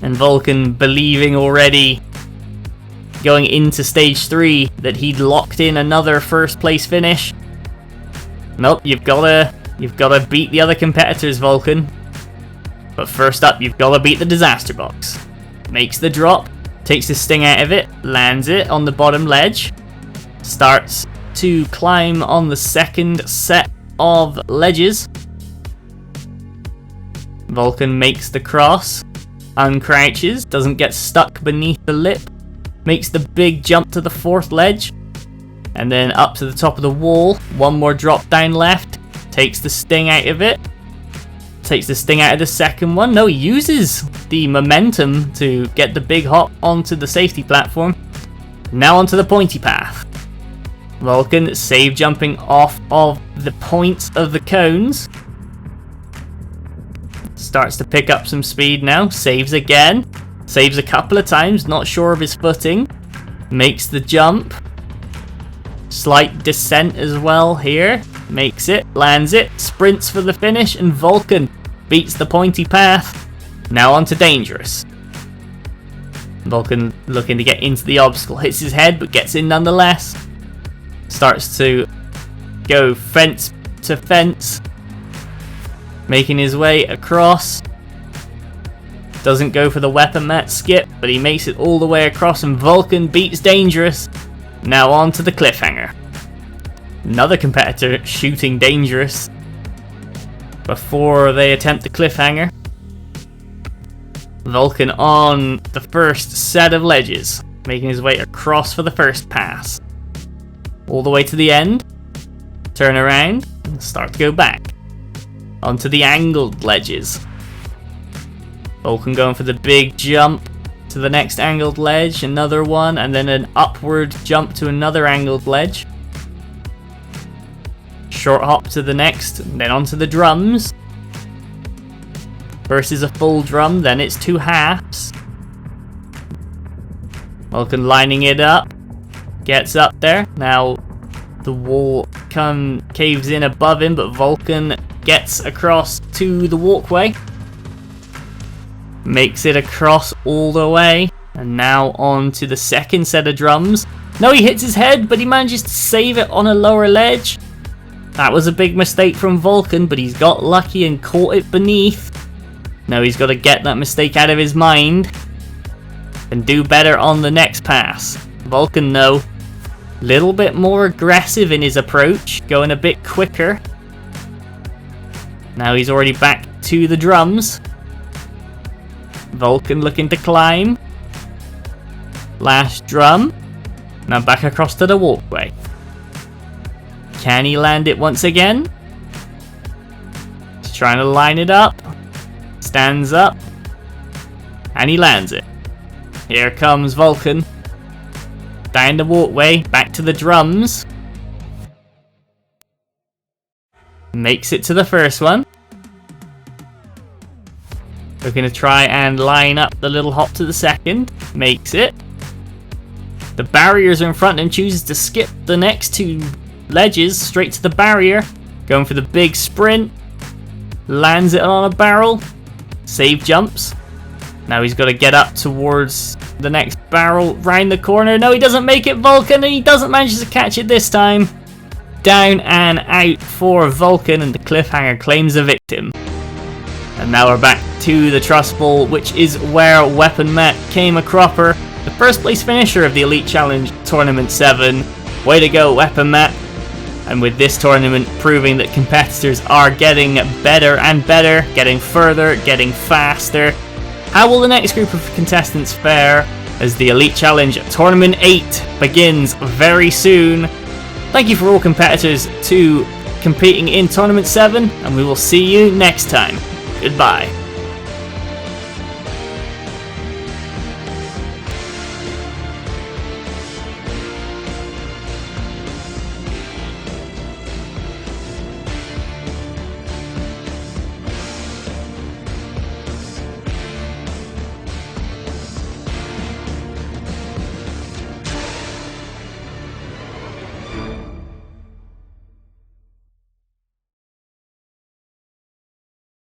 And Vulcan believing already going into stage 3 that he'd locked in another first place finish. Nope, you've gotta beat the other competitors, Vulcan. But first up, you've gotta beat the disaster box. Makes the drop, takes the sting out of it, lands it on the bottom ledge, starts to climb on the second set of ledges. Vulcan makes the cross, uncrouches, doesn't get stuck beneath the lip, makes the big jump to the fourth ledge, and then up to the top of the wall. One more drop down left, takes the sting out of it, takes the sting out of the second one. No, he uses the momentum to get the big hop onto the safety platform. Now onto the pointy path. Vulcan save jumping off of the points of the cones. Starts to pick up some speed now. Saves again. Saves a couple of times, not sure of his footing. Makes the jump. Slight descent as well here. Makes it, lands it, sprints for the finish, and Vulcan beats the pointy path. Now on to dangerous. Vulcan looking to get into the obstacle, hits his head but gets in nonetheless. Starts to go fence to fence, making his way across. Doesn't go for the weapon mat skip, but he makes it all the way across and Vulcan beats dangerous. Now on to the cliffhanger. Another competitor shooting dangerous before they attempt the cliffhanger. Vulcan on the first set of ledges, making his way across for the first pass. All the way to the end, turn around, and start to go back. Onto the angled ledges. Vulcan going for the big jump to the next angled ledge, another one, and then an upward jump to another angled ledge. Short hop to the next, and then onto the drums. First is a full drum, then it's 2 halves. Vulcan lining it up, gets up there. Now the wall caves in above him, but Vulcan gets across to the walkway. Makes it across all the way, and now on to the second set of drums. No, he hits his head, but he manages to save it on a lower ledge. That was a big mistake from Vulcan, but he's got lucky and caught it beneath. Now he's got to get that mistake out of his mind and do better on the next pass. Vulcan, though, a little bit more aggressive in his approach, going a bit quicker. Now he's already back to the drums. Vulcan looking to climb. Last drum. Now back across to the walkway. Can he land it once again? He's trying to line it up. Stands up. And he lands it. Here comes Vulcan. Down the walkway, back to the drums. Makes it to the first one. Looking to try and line up the little hop to the second. Makes it. The barriers are in front and chooses to skip the next 2 ledges straight to the barrier. Going for the big sprint. Lands it on a barrel. Save jumps. Now he's got to get up towards the next barrel, round the corner. No, he doesn't make it, Vulcan, and he doesn't manage to catch it this time. Down and out for Vulcan, and the cliffhanger claims a victim. And now we're back to the Trust Bowl, which is where Weapon Matt came a cropper. The first place finisher of the Elite Challenge Tournament 7. Way to go, Weapon Matt. And with this tournament proving that competitors are getting better and better, getting further, getting faster. How will the next group of contestants fare as the Elite Challenge Tournament 8 begins very soon? Thank you for all competitors to competing in Tournament 7, and we will see you next time. Goodbye.